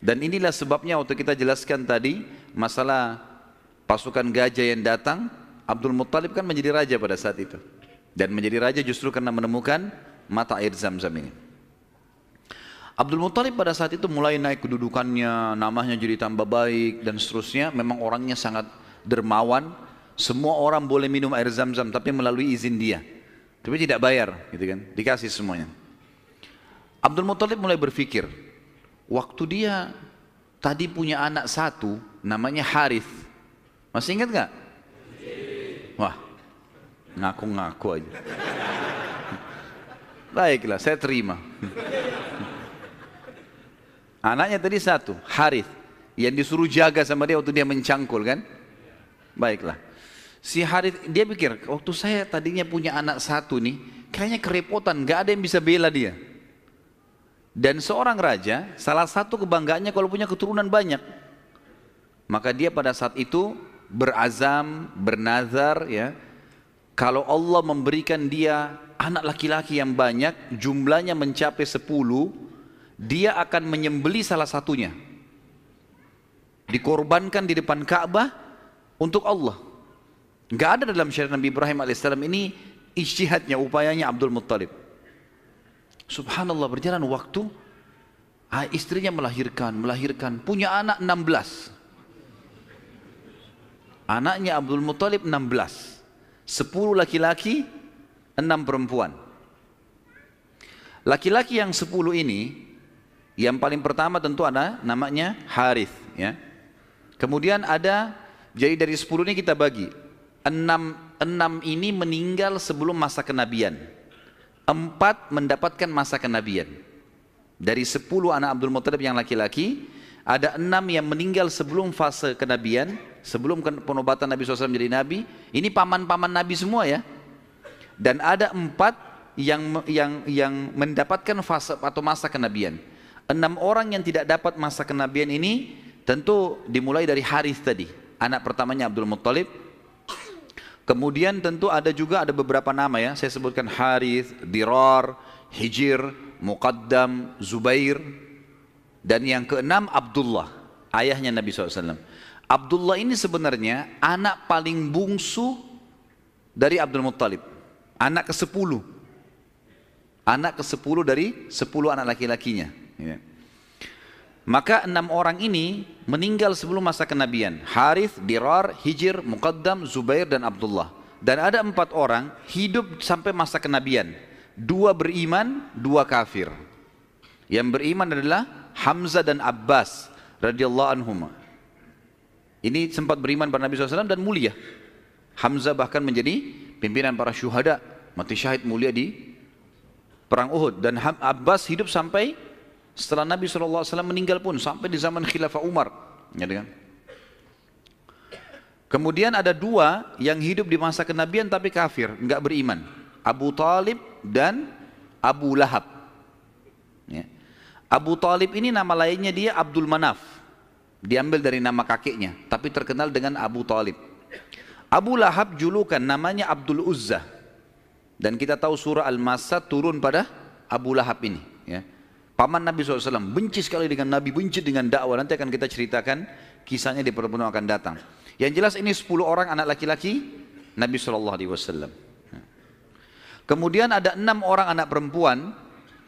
Speaker 1: Dan inilah sebabnya waktu kita jelaskan tadi masalah pasukan gajah yang datang, Abdul Muttalib kan menjadi raja pada saat itu. Dan menjadi raja justru karena menemukan mata air Zam-Zam ini. Abdul Muttalib pada saat itu mulai naik kedudukannya, namanya jadi tambah baik dan seterusnya. Memang orangnya sangat dermawan. Semua orang boleh minum air Zam-Zam tapi melalui izin dia. Tapi tidak bayar, gitu kan? Dikasih semuanya. Abdul Muttalib mulai berpikir, waktu dia tadi punya anak satu, namanya Harith. Masih ingat nggak? Wah, ngaku-ngaku aja. Baiklah, saya terima. Anaknya tadi satu, Harith, yang disuruh jaga sama dia waktu dia mencangkul kan? Baiklah. Si Harith, dia pikir, waktu saya tadinya punya anak satu nih, kayaknya kerepotan, gak ada yang bisa bela dia. Dan seorang raja, salah satu kebanggaannya kalau punya keturunan banyak. Maka dia pada saat itu berazam, bernazar ya, kalau Allah memberikan dia anak laki-laki yang banyak, jumlahnya mencapai 10, dia akan menyembeli salah satunya, dikorbankan di depan Ka'bah untuk Allah. Nggak ada dalam syariat Nabi Ibrahim alaihissalam. Ini ijtihadnya, upayanya Abdul Muttalib. Subhanallah, berjalan waktu, istrinya melahirkan, punya anak 16. Anaknya Abdul Muttalib 16, 10 laki-laki, 6 perempuan. Laki-laki yang 10 ini, yang paling pertama tentu ada namanya Harith ya. Kemudian ada, jadi dari 10 ini kita bagi 6 ini meninggal sebelum masa kenabian, 4 mendapatkan masa kenabian. Dari 10 anak Abdul Muttalib yang laki-laki, ada 6 yang meninggal sebelum fase kenabian, sebelum penobatan Nabi SAW menjadi Nabi. Ini paman-paman Nabi semua ya. Dan ada 4 yang mendapatkan fase atau masa kenabian. 6 orang yang tidak dapat masa kenabian ini tentu dimulai dari Harith tadi, anak pertamanya Abdul Muttalib. Kemudian tentu ada beberapa nama ya, saya sebutkan Harith, Dirar, Hijir, Muqaddam, Zubair. Dan yang keenam Abdullah, ayahnya Nabi SAW. Abdullah ini sebenarnya anak paling bungsu dari Abdul Muttalib, anak ke-10. Anak ke-10 dari 10 anak laki-lakinya ya. Maka 6 orang ini meninggal sebelum masa kenabian. Harith, Dirar, Hijir, Muqaddam, Zubair dan Abdullah. Dan ada 4 orang hidup sampai masa kenabian. 2 beriman, 2 kafir. Yang beriman adalah Hamzah dan Abbas radhiyallahu anhum. Ini sempat beriman pada Nabi SAW dan mulia. Hamzah bahkan menjadi pimpinan para syuhada, mati syahid mulia di perang Uhud. Dan Abbas hidup sampai setelah Nabi SAW meninggal pun, sampai di zaman Khilafah Umar. Kemudian ada dua yang hidup di masa kenabian tapi kafir, enggak beriman. Abu Talib dan Abu Lahab. Abu Talib ini nama lainnya dia Abdul Manaf. Diambil dari nama kakeknya, tapi terkenal dengan Abu Talib. Abu Lahab julukan namanya Abdul Uzza. Dan kita tahu surah Al-Masad turun pada Abu Lahab ini. Paman Nabi SAW, benci sekali dengan Nabi, benci dengan dakwah. Nanti akan kita ceritakan kisahnya di pertemuan akan datang. Yang jelas ini 10 orang anak laki-laki Nabi SAW. Kemudian ada 6 orang anak perempuan.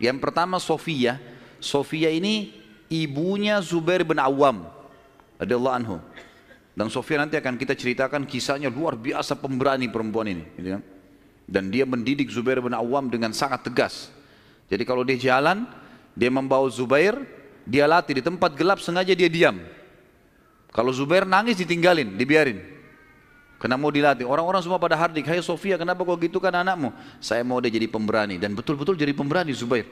Speaker 1: Yang pertama Sofia. Sofia ini ibunya Zubair bin Awam radhiyallahu anhu. Dan Sofia nanti akan kita ceritakan kisahnya luar biasa, pemberani perempuan ini. Dan dia mendidik Zubair bin Awam dengan sangat tegas. Jadi kalau dia jalan, dia membawa Zubair, dia latih di tempat gelap, sengaja dia diam. Kalau Zubair nangis ditinggalin, dibiarin. Karena mau dilatih. Orang-orang semua pada hardik, hai Sofia, kenapa kau gitu kan anakmu? Saya mau dia jadi pemberani. Dan betul-betul jadi pemberani Zubair.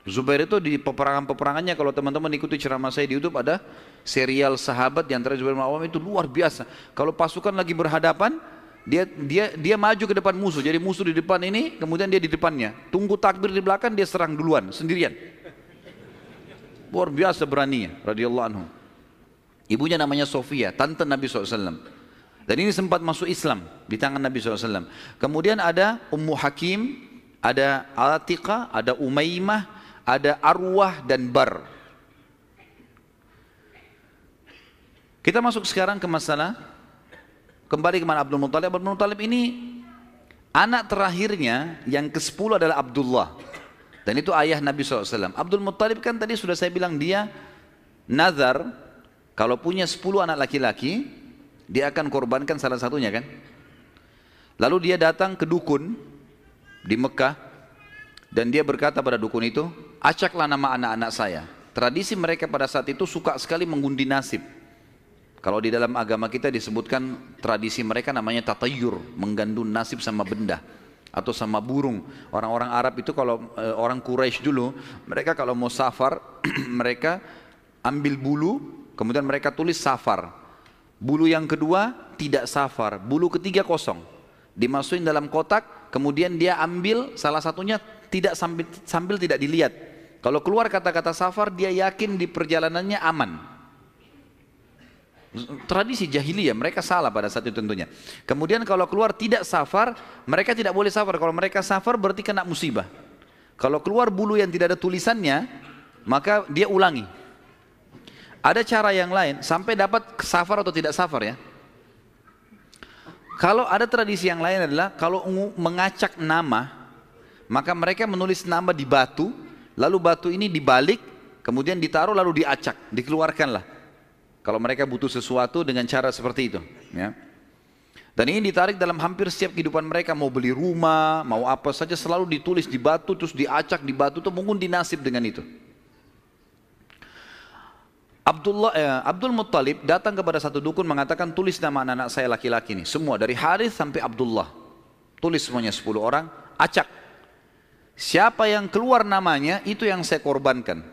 Speaker 1: Zubair itu di peperangan-peperangannya, kalau teman-teman ikuti ceramah saya di YouTube, ada serial sahabat di antara Zubair bin Awam itu luar biasa. Kalau pasukan lagi berhadapan, dia maju ke depan musuh. Jadi musuh di depan ini, kemudian dia di depannya. Tunggu takbir di belakang, dia serang duluan, sendirian. Luar biasa beraninya, radhiyallahu anhu. Ibunya namanya Sofia, tante Nabi SAW. Dan ini sempat masuk Islam di tangan Nabi SAW. Kemudian ada Ummu Hakim, ada Atiqah, ada Umaymah, ada Arwah dan Bar. Kita masuk sekarang ke masalah, kembali ke mana Abdul Muttalib. Abdul Muttalib ini anak terakhirnya yang ke-10 adalah Abdullah. Dan itu ayah Nabi SAW. Abdul Muttalib kan tadi sudah saya bilang dia nazar, kalau punya 10 anak laki-laki, dia akan korbankan salah satunya kan. Lalu dia datang ke dukun di Mekah, dan dia berkata pada dukun itu, acaklah nama anak-anak saya. Tradisi mereka pada saat itu suka sekali mengundi nasib. Kalau di dalam agama kita disebutkan tradisi mereka namanya tatayur, menggandun nasib sama benda atau sama burung. Orang-orang Arab itu kalau orang Quraisy dulu, mereka kalau mau safar, mereka ambil bulu, kemudian mereka tulis safar. Bulu yang kedua tidak safar, bulu ketiga kosong. Dimasukin dalam kotak, kemudian dia ambil salah satunya tidak sambil tidak dilihat. Kalau keluar kata-kata safar, dia yakin di perjalanannya aman. Tradisi jahiliyah, mereka salah pada saat itu tentunya. Kemudian kalau keluar tidak safar, mereka tidak boleh safar. Kalau mereka safar berarti kena musibah. Kalau keluar bulu yang tidak ada tulisannya, maka dia ulangi. Ada cara yang lain sampai dapat safar atau tidak safar ya. Kalau ada tradisi yang lain adalah kalau mengacak nama, maka mereka menulis nama di batu, lalu batu ini dibalik, kemudian ditaruh lalu diacak, dikeluarkanlah. Kalau mereka butuh sesuatu dengan cara seperti itu. Ya. Dan ini ditarik dalam hampir setiap kehidupan mereka, mau beli rumah, mau apa saja selalu ditulis di batu, terus diacak di batu, itu mungkin dinasib dengan itu. Abdul Muttalib datang kepada satu dukun mengatakan, tulis nama anak-anak saya laki-laki ini, semua dari Harith sampai Abdullah. Tulis semuanya 10 orang, acak. Siapa yang keluar namanya, itu yang saya korbankan.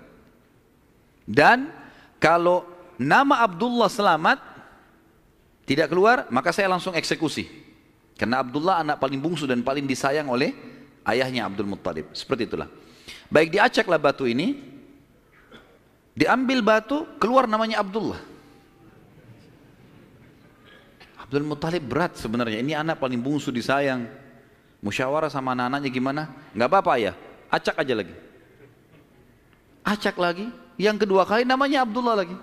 Speaker 1: Dan kalau nama Abdullah selamat, tidak keluar, maka saya langsung eksekusi. Karena Abdullah anak paling bungsu dan paling disayang oleh ayahnya Abdul Muttalib. Seperti itulah. Baik, diacaklah batu ini, diambil batu, keluar namanya Abdullah. Abdul Muttalib berat sebenarnya, ini anak paling bungsu disayang. Musyawarah sama anak-anaknya gimana? Nggak apa-apa ya, acak aja lagi. Acak lagi, yang kedua kali namanya Abdullah lagi.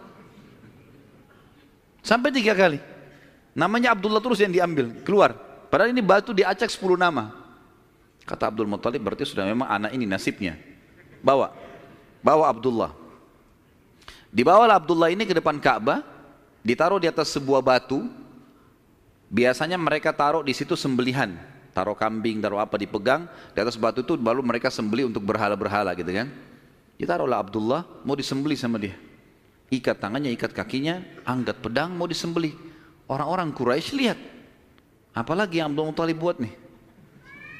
Speaker 1: Sampai 3 kali. Namanya Abdullah terus yang diambil, keluar. Padahal ini batu diacak 10 nama. Kata Abdul Muttalib, berarti sudah memang anak ini nasibnya. Bawa Abdullah. Dibawalah Abdullah ini ke depan Ka'bah, ditaruh di atas sebuah batu. Biasanya mereka taruh di situ sembelihan. Taruh kambing, taruh apa dipegang, di atas batu itu baru mereka sembelih untuk berhala-berhala gitu kan. Ditaruhlah Abdullah, mau disembelih sama dia. Ikat tangannya, ikat kakinya, angkat pedang, mau disembelih. Orang-orang Quraisy lihat. Apalagi yang Abdul Muttalib buat nih.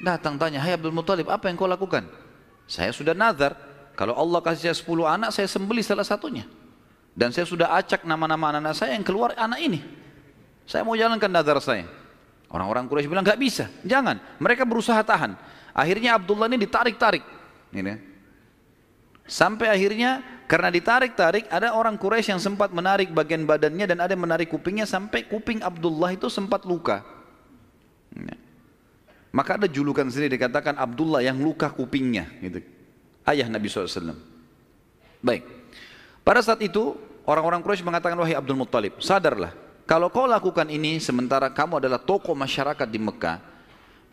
Speaker 1: Datang tanya, hai Abdul Muttalib, apa yang kau lakukan? Saya sudah nazar, kalau Allah kasih saya 10 anak, saya sembelih salah satunya. Dan saya sudah acak nama-nama anak saya yang keluar anak ini. Saya mau jalankan nazar saya. Orang-orang Quraisy bilang, gak bisa, jangan. Mereka berusaha tahan. Akhirnya Abdullah ini ditarik-tarik. Ini. Sampai akhirnya karena ditarik-tarik ada orang Quraisy yang sempat menarik bagian badannya dan ada yang menarik kupingnya sampai kuping Abdullah itu sempat luka. Maka ada julukan sendiri dikatakan Abdullah yang luka kupingnya, gitu. Ayah Nabi SAW. Baik. Pada saat itu orang-orang Quraisy mengatakan, wahai Abdul Muttalib, sadarlah, kalau kau lakukan ini sementara kamu adalah tokoh masyarakat di Mekah,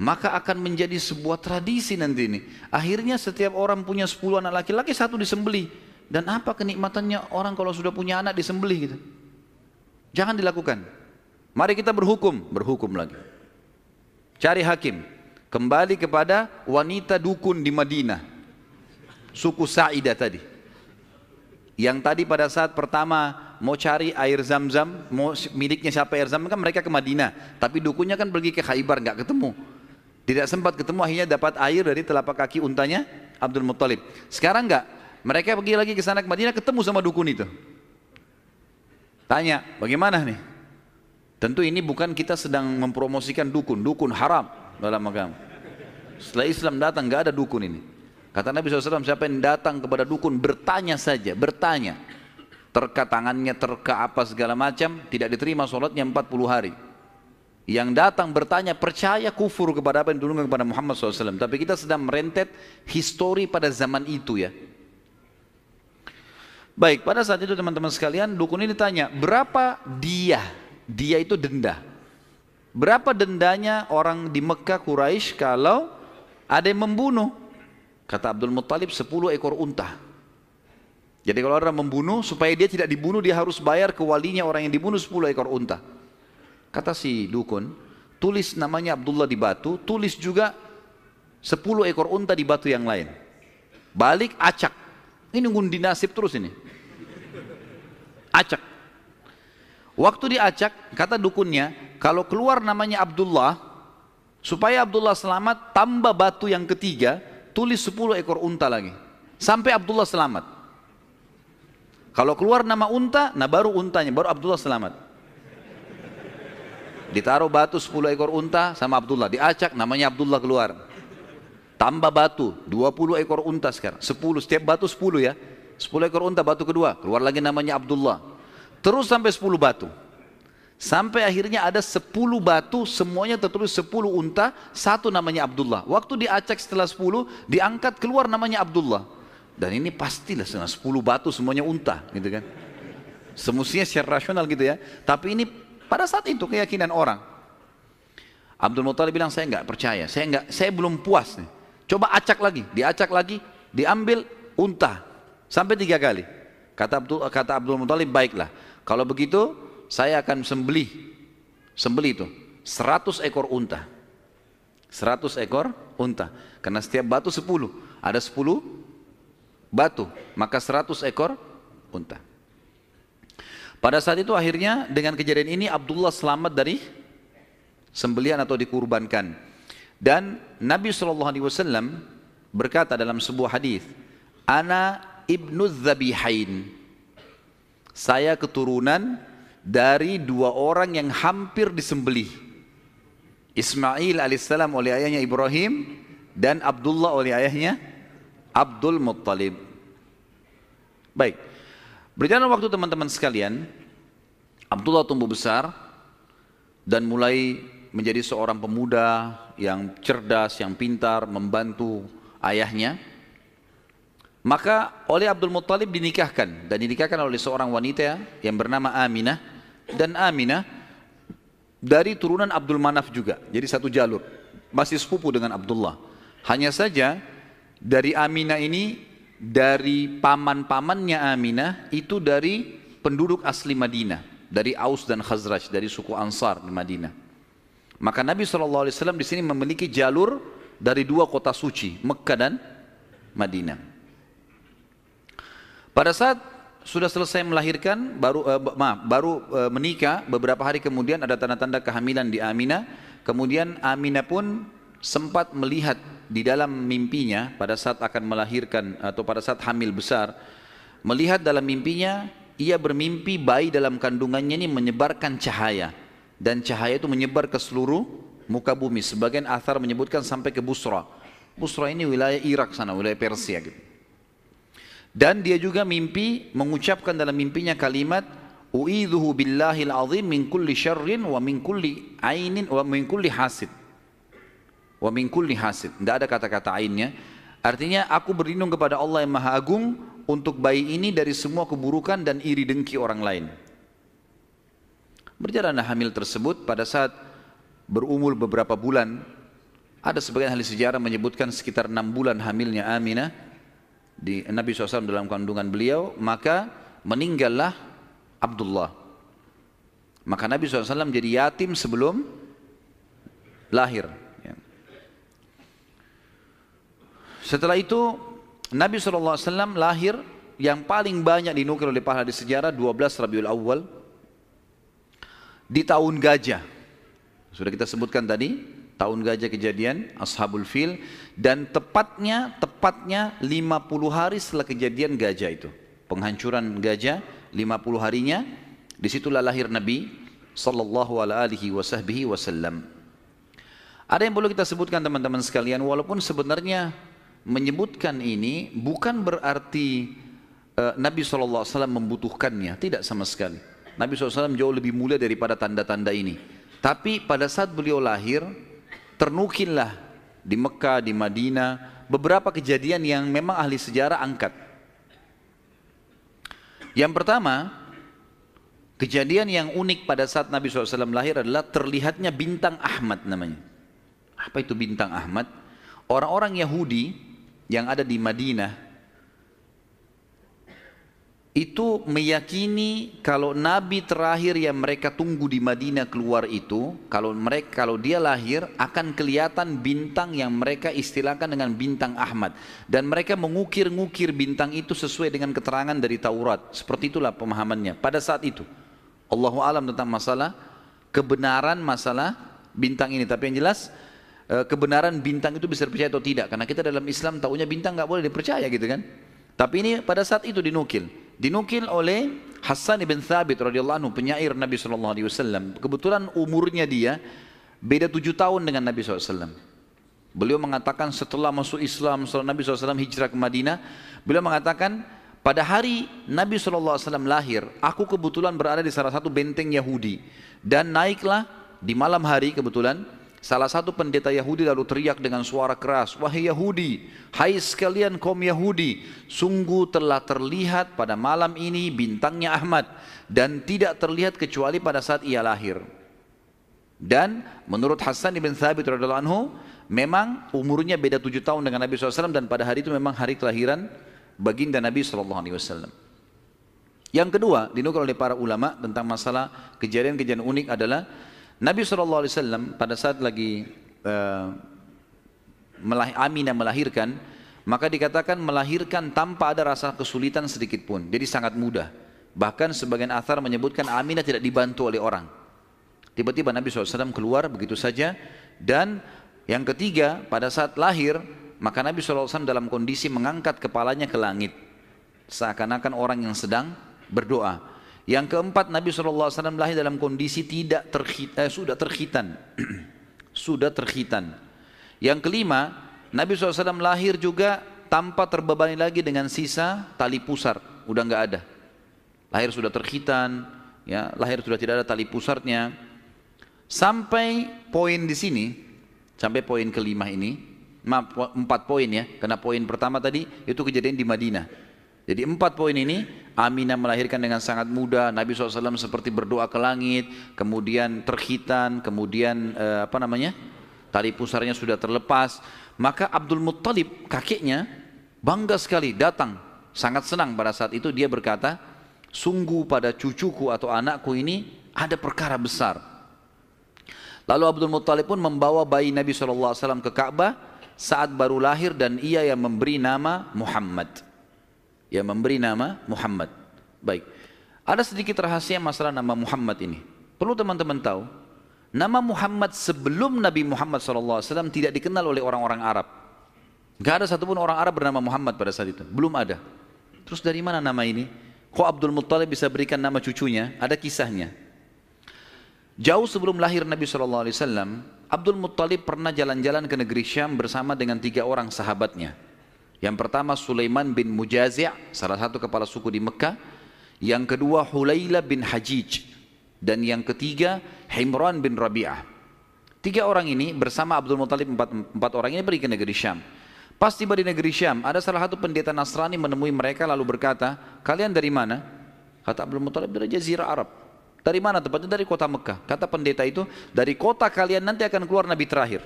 Speaker 1: maka akan menjadi sebuah tradisi nanti ini. Akhirnya setiap orang punya 10 anak laki-laki, 1 disembelih. Dan apa kenikmatannya orang kalau sudah punya anak disembelih gitu? Jangan dilakukan. Mari kita berhukum lagi. Cari hakim. Kembali kepada wanita dukun di Madinah. Suku Sa'idah tadi. Yang tadi pada saat pertama mau cari air Zam-Zam, mau miliknya siapa air Zam-Zam, kan mereka ke Madinah. Tapi dukunnya kan pergi ke Khaybar, nggak ketemu. Tidak sempat ketemu, akhirnya dapat air dari telapak kaki untanya Abdul Muttalib. Sekarang enggak, mereka pergi lagi ke sana ke Madinah, ketemu sama dukun itu. Tanya, bagaimana nih? Tentu ini bukan kita sedang mempromosikan dukun, dukun haram dalam agama. Setelah Islam datang enggak ada dukun ini. Kata Nabi SAW, siapa yang datang kepada dukun bertanya saja, bertanya. Terka tangannya, terka apa segala macam, tidak diterima sholatnya 40 hari. Yang datang bertanya percaya kufur kepada apa yang dulu kepada Muhammad SAW. Tapi kita sedang merentet histori pada zaman itu ya. Baik, pada saat itu teman-teman sekalian, dukun ini tanya, berapa dia? Dia itu denda. Berapa dendanya orang di Mekah Quraisy kalau ada yang membunuh? Kata Abdul Muttalib 10 ekor unta. Jadi kalau orang membunuh, supaya dia tidak dibunuh, dia harus bayar ke walinya orang yang dibunuh 10 ekor unta. Kata si dukun, tulis namanya Abdullah di batu, tulis juga 10 ekor unta di batu yang lain. Balik acak. Ini ngundi nasib terus ini. Acak. Waktu diacak, kata dukunnya, kalau keluar namanya Abdullah, supaya Abdullah selamat, tambah batu yang ketiga, tulis 10 ekor unta lagi. Sampai Abdullah selamat. Kalau keluar nama unta, nah baru untanya, baru Abdullah selamat. Ditaruh batu 10 ekor unta sama Abdullah, diacak namanya Abdullah keluar. Tambah batu 20 ekor unta sekarang, 10, setiap batu 10 ya. 10 ekor unta batu kedua, keluar lagi namanya Abdullah. Terus sampai 10 batu. Sampai akhirnya ada 10 batu, semuanya tertulis 10 unta, 1 namanya Abdullah. Waktu diacak setelah 10, diangkat keluar namanya Abdullah. Dan ini pastilah 10 batu semuanya unta, gitu kan. Semestinya secara rasional gitu ya. Tapi ini pada saat itu keyakinan orang. Abdul Muttalib bilang, saya enggak percaya, saya belum puas nih. Coba acak lagi, diacak lagi, diambil unta sampai 3 kali. Kata Abdul Muttalib, baiklah. Kalau begitu saya akan sembelih itu 100 ekor unta. 100 ekor unta. Karena setiap batu 10, ada 10 batu, maka 100 ekor unta. Pada saat itu akhirnya dengan kejadian ini Abdullah selamat dari sembelihan atau dikurbankan. Dan Nabi SAW berkata dalam sebuah hadis, Ana ibnu Zabihain. Saya keturunan dari 2 orang yang hampir disembelih. Ismail alaihissalam oleh ayahnya Ibrahim dan Abdullah oleh ayahnya Abdul Muttalib. Baik. Berjalan waktu teman-teman sekalian, Abdullah tumbuh besar dan mulai menjadi seorang pemuda yang cerdas, yang pintar, membantu ayahnya. Maka oleh Abdul Muttalib dinikahkan, dan dinikahkan oleh seorang wanita yang bernama Aminah. Dan Aminah dari turunan Abdul Manaf juga, jadi satu jalur, masih sepupu dengan Abdullah. Hanya saja dari Aminah ini, dari paman-pamannya Aminah itu dari penduduk asli Madinah, dari Aus dan Khazraj, dari suku Ansar di Madinah. Maka Nabi SAW di sini memiliki jalur dari 2 kota suci, Mekkah dan Madinah. Pada saat sudah selesai melahirkan, baru menikah, beberapa hari kemudian ada tanda-tanda kehamilan di Aminah. Kemudian Aminah pun sempat melihat di dalam mimpinya pada saat akan melahirkan atau pada saat hamil besar, melihat dalam mimpinya ia bermimpi bayi dalam kandungannya ini menyebarkan cahaya, dan cahaya itu menyebar ke seluruh muka bumi. Sebagian athar menyebutkan sampai ke Busra. Busra ini wilayah Irak sana, wilayah Persia gitu. Dan dia juga mimpi mengucapkan dalam mimpinya kalimat u'idzuhu billahil azim min kulli syarrin wa min kulli ainin wa min kulli hasid. Wa min kulli hasid. Tidak ada kata-kata ainnya. Artinya aku berlindung kepada Allah yang Maha Agung untuk bayi ini dari semua keburukan dan iri dengki orang lain. Berjalanlah hamil tersebut. Pada saat berumur beberapa bulan, ada sebagian ahli sejarah menyebutkan sekitar 6 bulan hamilnya Aminah di Nabi SAW dalam kandungan beliau, maka meninggallah Abdullah. Maka Nabi SAW jadi yatim sebelum lahir. Setelah itu Nabi SAW lahir, yang paling banyak dinukil oleh para ahli sejarah 12 Rabiul Awal di tahun gajah. Sudah kita sebutkan tadi, tahun gajah kejadian Ashabul Fil, dan tepatnya 50 hari setelah kejadian gajah itu, penghancuran gajah, 50 harinya, disitulah lahir Nabi sallallahu alaihi wasallam. Ada yang perlu kita sebutkan teman-teman sekalian, walaupun sebenarnya menyebutkan ini bukan berarti Nabi SAW membutuhkannya, tidak sama sekali. Nabi SAW jauh lebih mulia daripada tanda-tanda ini. Tapi pada saat beliau lahir, ternukillah di Mekah, di Madinah, beberapa kejadian yang memang ahli sejarah angkat. Yang pertama, kejadian yang unik pada saat Nabi SAW lahir adalah terlihatnya bintang Ahmad namanya. Apa itu bintang Ahmad? Orang-orang Yahudi yang ada di Madinah itu meyakini kalau Nabi terakhir yang mereka tunggu di Madinah keluar itu, kalau dia lahir akan kelihatan bintang yang mereka istilahkan dengan bintang Ahmad, dan mereka mengukir-ngukir bintang itu sesuai dengan keterangan dari Taurat. Seperti itulah pemahamannya pada saat itu. Allahu a'lam tentang masalah kebenaran masalah bintang ini, tapi yang jelas kebenaran bintang itu bisa dipercaya atau tidak, karena kita dalam Islam taunya bintang nggak boleh dipercaya gitu kan. Tapi ini pada saat itu dinukil oleh Hassan ibn Thabit radhiyallahu anhu, penyair Nabi SAW. Kebetulan umurnya dia beda 7 tahun dengan Nabi SAW. Beliau mengatakan setelah masuk Islam, setelah Nabi SAW hijrah ke Madinah, beliau mengatakan pada hari Nabi SAW lahir, aku kebetulan berada di salah satu benteng Yahudi, dan naiklah di malam hari kebetulan salah satu pendeta Yahudi lalu teriak dengan suara keras, wahai Yahudi, hai sekalian kaum Yahudi, sungguh telah terlihat pada malam ini bintangnya Ahmad, dan tidak terlihat kecuali pada saat ia lahir. Dan menurut Hassan ibn Thabit radhiyallahu anhu, memang umurnya beda 7 tahun dengan Nabi SAW, dan pada hari itu memang hari kelahiran baginda Nabi SAW. Yang kedua dinukil oleh para ulama tentang masalah kejadian-kejadian unik adalah Nabi SAW pada saat lagi Aminah melahirkan, maka dikatakan melahirkan tanpa ada rasa kesulitan sedikit pun, jadi sangat mudah. Bahkan sebagian athar menyebutkan Aminah tidak dibantu oleh orang. Tiba-tiba Nabi SAW keluar begitu saja. Dan yang ketiga, pada saat lahir, maka Nabi SAW dalam kondisi mengangkat kepalanya ke langit, seakan-akan orang yang sedang berdoa. Yang keempat, Nabi SAW lahir dalam kondisi sudah terkhitan. Sudah terkhitan. Yang kelima, Nabi SAW lahir juga tanpa terbebani lagi dengan sisa tali pusar. Udah nggak ada. Lahir sudah terkhitan, ya, lahir sudah tidak ada tali pusarnya. Sampai poin di sini, sampai poin kelima ini, 4 poin ya, karena poin pertama tadi itu kejadian di Madinah. Jadi 4 poin ini, Aminah melahirkan dengan sangat mudah, Nabi SAW seperti berdoa ke langit, kemudian terkhitan, kemudian tali pusarnya sudah terlepas. Maka Abdul Muttalib, kakeknya, bangga sekali datang, sangat senang pada saat itu. Dia berkata, sungguh pada cucuku atau anakku ini ada perkara besar. Lalu Abdul Muttalib pun membawa bayi Nabi SAW ke Ka'bah saat baru lahir, dan ia yang memberi nama Muhammad. yang memberi nama Muhammad. Baik, ada sedikit rahasia masalah nama Muhammad ini. Perlu teman-teman tahu, nama Muhammad sebelum Nabi Muhammad SAW tidak dikenal oleh orang-orang Arab. Gak ada satupun orang Arab bernama Muhammad pada saat itu, belum ada. Terus dari mana nama ini? Kok Abdul Muttalib bisa berikan nama cucunya? Ada kisahnya. Jauh sebelum lahir Nabi SAW, Abdul Muttalib pernah jalan-jalan ke negeri Syam bersama dengan 3 orang sahabatnya. Yang pertama Sulaiman bin Mujazi', salah satu kepala suku di Mekah. Yang kedua Hulayla bin Hajij. Dan yang ketiga Himran bin Rabi'ah. 3 orang ini bersama Abdul Muttalib, 4 orang ini pergi ke negeri Syam. Pas tiba di negeri Syam, ada salah satu pendeta Nasrani menemui mereka lalu berkata, kalian dari mana? Kata Abdul Muttalib, dari Jazirah Arab. Dari mana tempatnya? Dari kota Mekah. Kata pendeta itu, dari kota kalian nanti akan keluar Nabi terakhir.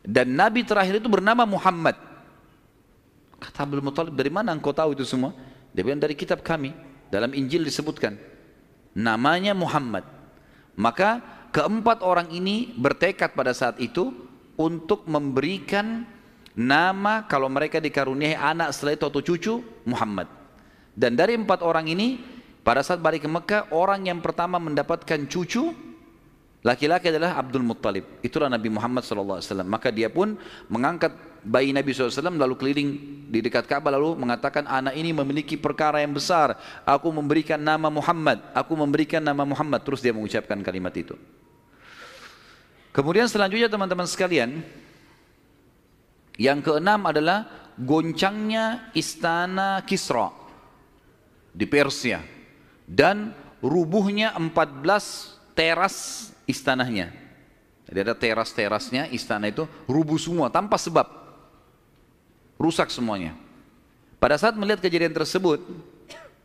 Speaker 1: Dan Nabi terakhir itu bernama Muhammad. Kata Abdul Muttalib, dari mana engkau tahu itu semua? Dia bilang, dari kitab kami. Dalam Injil disebutkan. Namanya Muhammad. Maka keempat orang ini bertekad pada saat itu untuk memberikan nama kalau mereka dikaruniai anak setelah itu atau cucu, Muhammad. Dan dari 4 orang ini, pada saat balik ke Mekah, orang yang pertama mendapatkan cucu laki-laki adalah Abdul Muttalib. Itulah Nabi Muhammad SAW. Maka dia pun mengangkat bayi Nabi SAW lalu keliling di dekat Ka'bah lalu mengatakan, anak ini memiliki perkara yang besar. Aku memberikan nama Muhammad. Aku memberikan nama Muhammad. Terus dia mengucapkan kalimat itu. Kemudian selanjutnya teman-teman sekalian, yang keenam adalah goncangnya istana Kisra di Persia dan rubuhnya 14 teras istananya. Jadi ada teras-terasnya istana itu rubuh semua tanpa sebab, rusak semuanya. Pada saat melihat kejadian tersebut,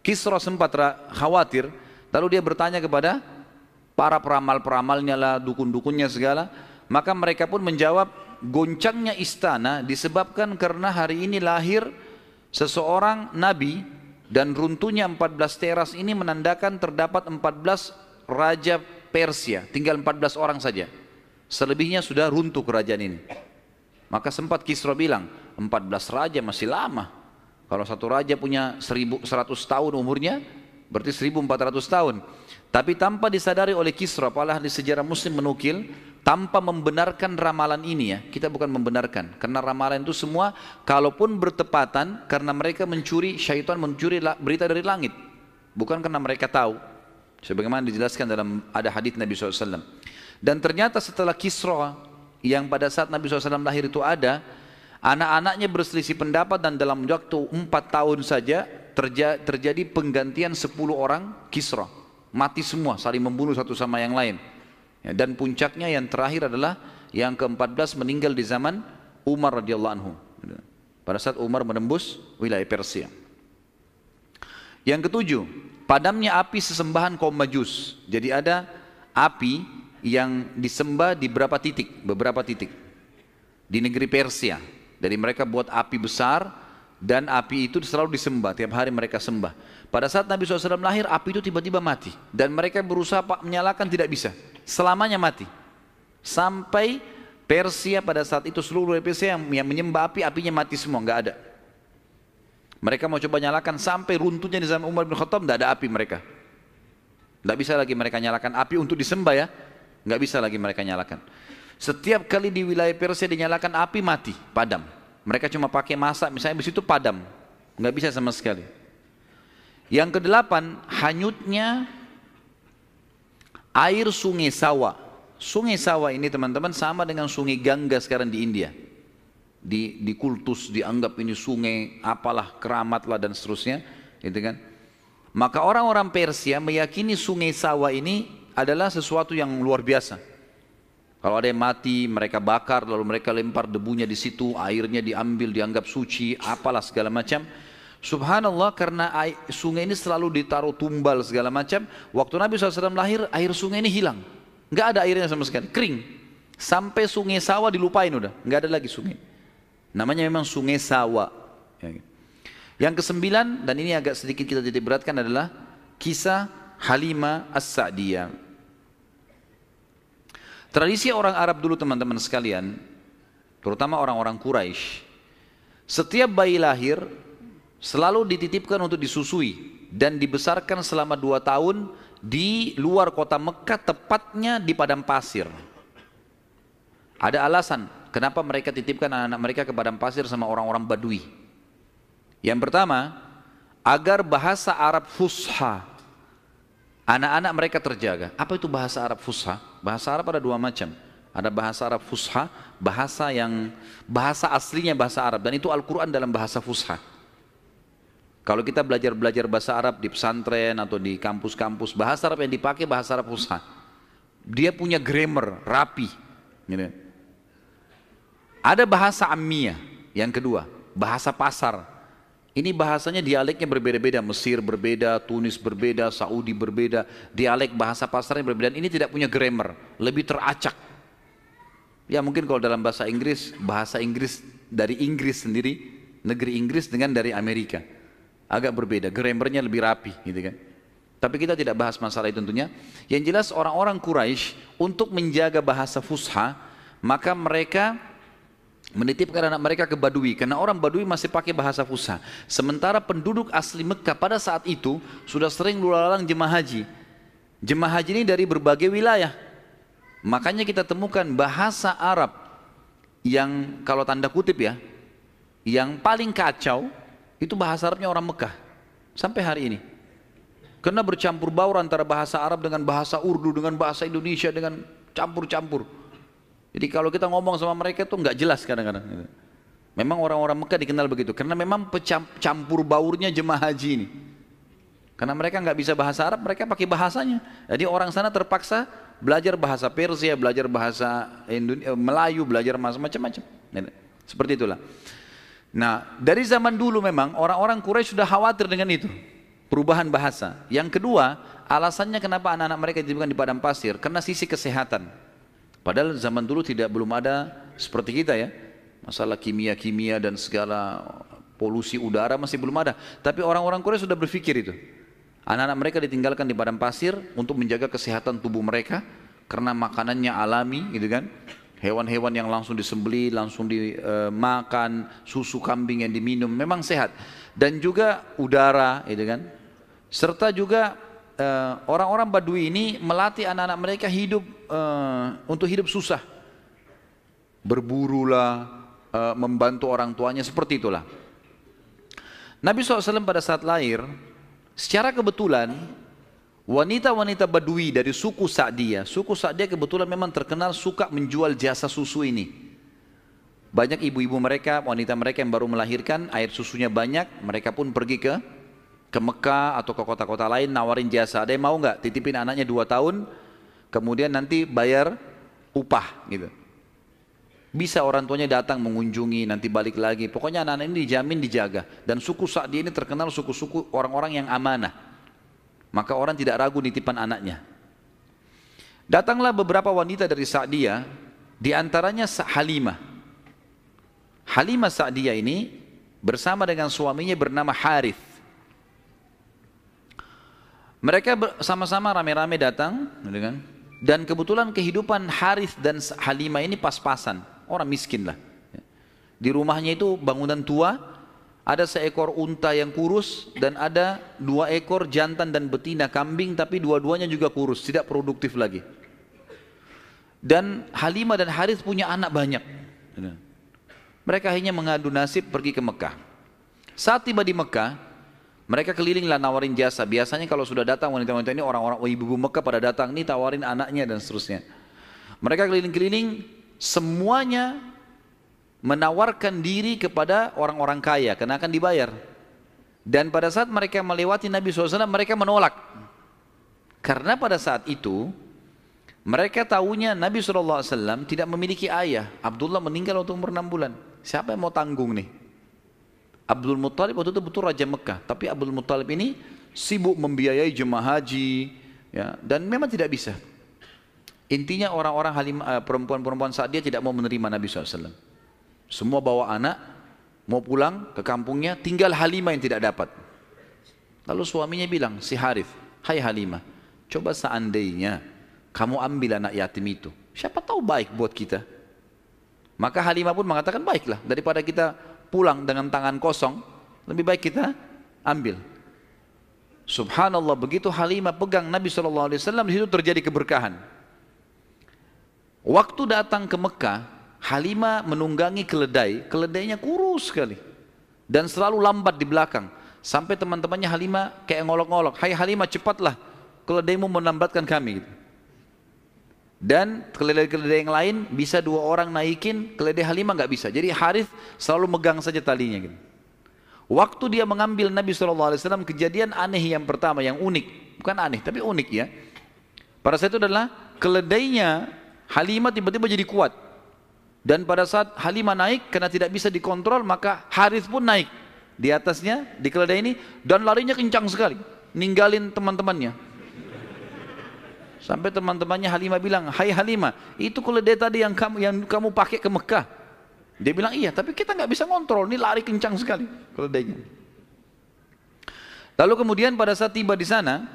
Speaker 1: Kisra sempat khawatir, lalu dia bertanya kepada para peramal-peramalnya lah, dukun-dukunnya segala. Maka mereka pun menjawab, goncangnya istana disebabkan karena hari ini lahir seseorang nabi dan runtuhnya 14 teras ini menandakan terdapat 14 raja Persia, tinggal 14 orang saja. Selebihnya sudah runtuh kerajaan ini. Maka sempat Kisra bilang, 14 raja masih lama. Kalau satu raja punya 1100 tahun umurnya, berarti 1400 tahun. Tapi tanpa disadari oleh Kisra, para ahli sejarah muslim menukil, tanpa membenarkan ramalan ini ya, kita bukan membenarkan. Karena ramalan itu semua, kalaupun bertepatan, karena mereka mencuri, syaitan mencuri berita dari langit. Bukan karena mereka tahu. Sebagaimana dijelaskan dalam ada hadits Nabi SAW. Dan ternyata setelah Kisra, yang pada saat Nabi SAW lahir itu ada, anak-anaknya berselisih pendapat dan dalam waktu 4 tahun saja terjadi penggantian 10 orang Kisra. Mati semua, saling membunuh satu sama yang lain. Ya, dan puncaknya yang terakhir adalah yang ke-14 meninggal di zaman Umar radhiyallahu anhu. Pada saat Umar menembus wilayah Persia. Yang ketujuh, padamnya api sesembahan kaum Majus. Jadi ada api yang disembah di beberapa titik di negeri Persia. Jadi mereka buat api besar dan api itu selalu disembah, tiap hari mereka sembah. Pada saat Nabi SAW lahir, api itu tiba-tiba mati dan mereka berusaha menyalakan, tidak bisa, selamanya mati. Sampai Persia pada saat itu seluruh Persia yang menyembah api, apinya mati semua, nggak ada. Mereka mau coba nyalakan sampai runtuhnya di zaman Umar bin Khattab, tidak ada api mereka. Tidak bisa lagi mereka nyalakan api untuk disembah ya, nggak bisa lagi mereka nyalakan. Setiap kali di wilayah Persia dinyalakan api mati, padam. Mereka cuma pakai masak, misalnya di situ padam, nggak bisa sama sekali. Yang kedelapan, hanyutnya air sungai Sawa. Sungai Sawa ini teman-teman sama dengan sungai Gangga sekarang di India. Di kultus dianggap ini sungai apalah, keramat lah dan seterusnya, gitu kan. Maka orang-orang Persia meyakini sungai Sawa ini adalah sesuatu yang luar biasa. Kalau ada yang mati, mereka bakar, lalu mereka lempar debunya di situ, airnya diambil, dianggap suci, apalah segala macam. Subhanallah, karena sungai ini selalu ditaruh tumbal segala macam. Waktu Nabi SAW lahir, air sungai ini hilang, nggak ada airnya sama sekali, kering. Sampai sungai Sawa dilupain udah, nggak ada lagi sungai. Namanya memang sungai Sawa. Yang kesembilan, dan ini agak sedikit kita titik beratkan, adalah kisah Halimah As-Sa'diyah. Tradisi orang Arab dulu teman-teman sekalian, terutama orang-orang Quraisy, setiap bayi lahir selalu dititipkan untuk disusui dan dibesarkan selama 2 tahun di luar kota Mekah, tepatnya di padang pasir. Ada alasan kenapa mereka titipkan anak-anak mereka ke padang pasir sama orang-orang Badui. Yang pertama, agar bahasa Arab fusha anak-anak mereka terjaga. Apa itu bahasa Arab fusha? Bahasa Arab ada 2 macam. Ada bahasa Arab fusha, bahasa aslinya bahasa Arab, dan itu Al-Quran dalam bahasa fusha. Kalau kita belajar bahasa Arab di pesantren atau di kampus-kampus, bahasa Arab yang dipakai bahasa Arab fusha. Dia punya grammar, rapi. Gitu. Ada bahasa ammiyah, yang kedua, bahasa pasar. Ini bahasanya dialeknya berbeda-beda, Mesir berbeda, Tunis berbeda, Saudi berbeda, dialek bahasa pasarnya berbeda. Ini tidak punya grammar, lebih teracak. Ya mungkin kalau dalam bahasa Inggris dari Inggris sendiri, negeri Inggris dengan dari Amerika. Agak berbeda, grammarnya lebih rapi gitu kan. Tapi kita tidak bahas masalah itu tentunya. Yang jelas orang-orang Quraisy untuk menjaga bahasa fusha, maka mereka menitipkan anak mereka ke Badui, karena orang Badui masih pakai bahasa fusha. Sementara penduduk asli Mekah pada saat itu sudah sering lalu-lalang jemaah haji. Jemaah haji ini dari berbagai wilayah. Makanya kita temukan bahasa Arab yang kalau tanda kutip ya, yang paling kacau itu bahasa Arabnya orang Mekah sampai hari ini. Karena bercampur baur antara bahasa Arab dengan bahasa Urdu, dengan bahasa Indonesia, dengan campur-campur. Jadi kalau kita ngomong sama mereka itu nggak jelas kadang-kadang. Memang orang-orang Mekah dikenal begitu, karena memang campur baurnya jemaah haji ini. Karena mereka nggak bisa bahasa Arab, mereka pakai bahasanya. Jadi orang sana terpaksa belajar bahasa Persia, belajar bahasa Melayu, belajar macam-macam. Seperti itulah. Nah, dari zaman dulu memang orang-orang Quraisy sudah khawatir dengan itu, perubahan bahasa. Yang kedua, alasannya kenapa anak-anak mereka dititipkan di padang pasir, karena sisi kesehatan. Padahal zaman dulu belum ada seperti kita ya, masalah kimia-kimia dan segala polusi udara masih belum ada. Tapi orang-orang Quraisy sudah berpikir itu. Anak-anak mereka ditinggalkan di padang pasir untuk menjaga kesehatan tubuh mereka, karena makanannya alami gitu kan. Hewan-hewan yang langsung disembelih, langsung dimakan, susu kambing yang diminum, memang sehat. Dan juga udara, gitu kan. Serta juga orang-orang Badui ini melatih anak-anak mereka hidup untuk hidup susah. Berburulah, membantu orang tuanya, seperti itulah. Nabi SAW pada saat lahir, secara kebetulan wanita-wanita Badui dari suku Sa'diyah kebetulan memang terkenal suka menjual jasa susu ini. Banyak ibu-ibu mereka, wanita mereka yang baru melahirkan, air susunya banyak, mereka pun pergi ke Mekah atau ke kota-kota lain nawarin jasa. Ada yang mau nggak titipin anaknya 2 tahun, kemudian nanti bayar upah gitu. Bisa orang tuanya datang mengunjungi, nanti balik lagi. Pokoknya anak-anak ini dijamin dijaga. Dan suku Sa'diyah ini terkenal suku-suku orang-orang yang amanah. Maka orang tidak ragu nitipan anaknya. Datanglah beberapa wanita dari Sa'diyah, di antaranya Halimah. Halimah Sa'diyah ini bersama dengan suaminya bernama Harith. Mereka sama-sama rame-rame datang, dan kebetulan kehidupan Harith dan Halimah ini pas-pasan, orang miskin lah. Di rumahnya itu bangunan tua, ada seekor unta yang kurus dan ada 2 ekor jantan dan betina kambing, tapi dua-duanya juga kurus, tidak produktif lagi. Dan Halimah dan Harith punya anak banyak. Mereka akhirnya mengadu nasib pergi ke Mekah. Saat tiba di Mekah, mereka kelilinglah nawarin jasa. Biasanya kalau sudah datang wanita-wanita ini, orang-orang ibu-ibu Mekah pada datang nih tawarin anaknya dan seterusnya. Mereka keliling-keliling, semuanya menawarkan diri kepada orang-orang kaya karena akan dibayar. Dan pada saat mereka melewati Nabi SAW, mereka menolak. Karena pada saat itu mereka tahunya Nabi SAW tidak memiliki ayah. Abdullah meninggal waktu umur 6 bulan. Siapa yang mau tanggung nih? Abdul Muttalib waktu itu betul Raja Mekah, tapi Abdul Muttalib ini sibuk membiayai jemaah haji ya, dan memang tidak bisa. Intinya orang-orang perempuan-perempuan saat dia tidak mau menerima Nabi SAW. Semua bawa anak, mau pulang ke kampungnya, tinggal Halimah yang tidak dapat. Lalu suaminya bilang, si Harith, hai Halimah, coba seandainya kamu ambil anak yatim itu, siapa tahu baik buat kita. Maka Halimah pun mengatakan, baiklah, daripada kita pulang dengan tangan kosong, lebih baik kita ambil. Subhanallah, begitu Halimah pegang Nabi SAW, di situ terjadi keberkahan. Waktu datang ke Mekah, Halimah menunggangi keledai, keledainya kurus sekali dan selalu lambat di belakang. Sampai teman-temannya Halimah kayak ngolok-ngolok, "Hai Halimah, cepatlah, keledaimu melambatkan kami." Gitu. Dan keledai-keledai yang lain bisa 2 orang naikin, keledai Halimah nggak bisa. Jadi Harith selalu megang saja talinya. Gitu. Waktu dia mengambil Nabi SAW, kejadian aneh yang pertama, yang unik, bukan aneh tapi unik ya. Pada saat itu adalah keledainya Halimah tiba-tiba jadi kuat. Dan pada saat Halimah naik, karena tidak bisa dikontrol, maka Harith pun naik di atasnya, di keledai ini, dan larinya kencang sekali, ninggalin teman-temannya. Sampai teman-temannya Halimah bilang, "Hai Halimah, itu keledai tadi yang kamu pakai ke Mekah." Dia bilang, "Iya, tapi kita nggak bisa ngontrol, ini lari kencang sekali keledainya." Lalu kemudian pada saat tiba di sana,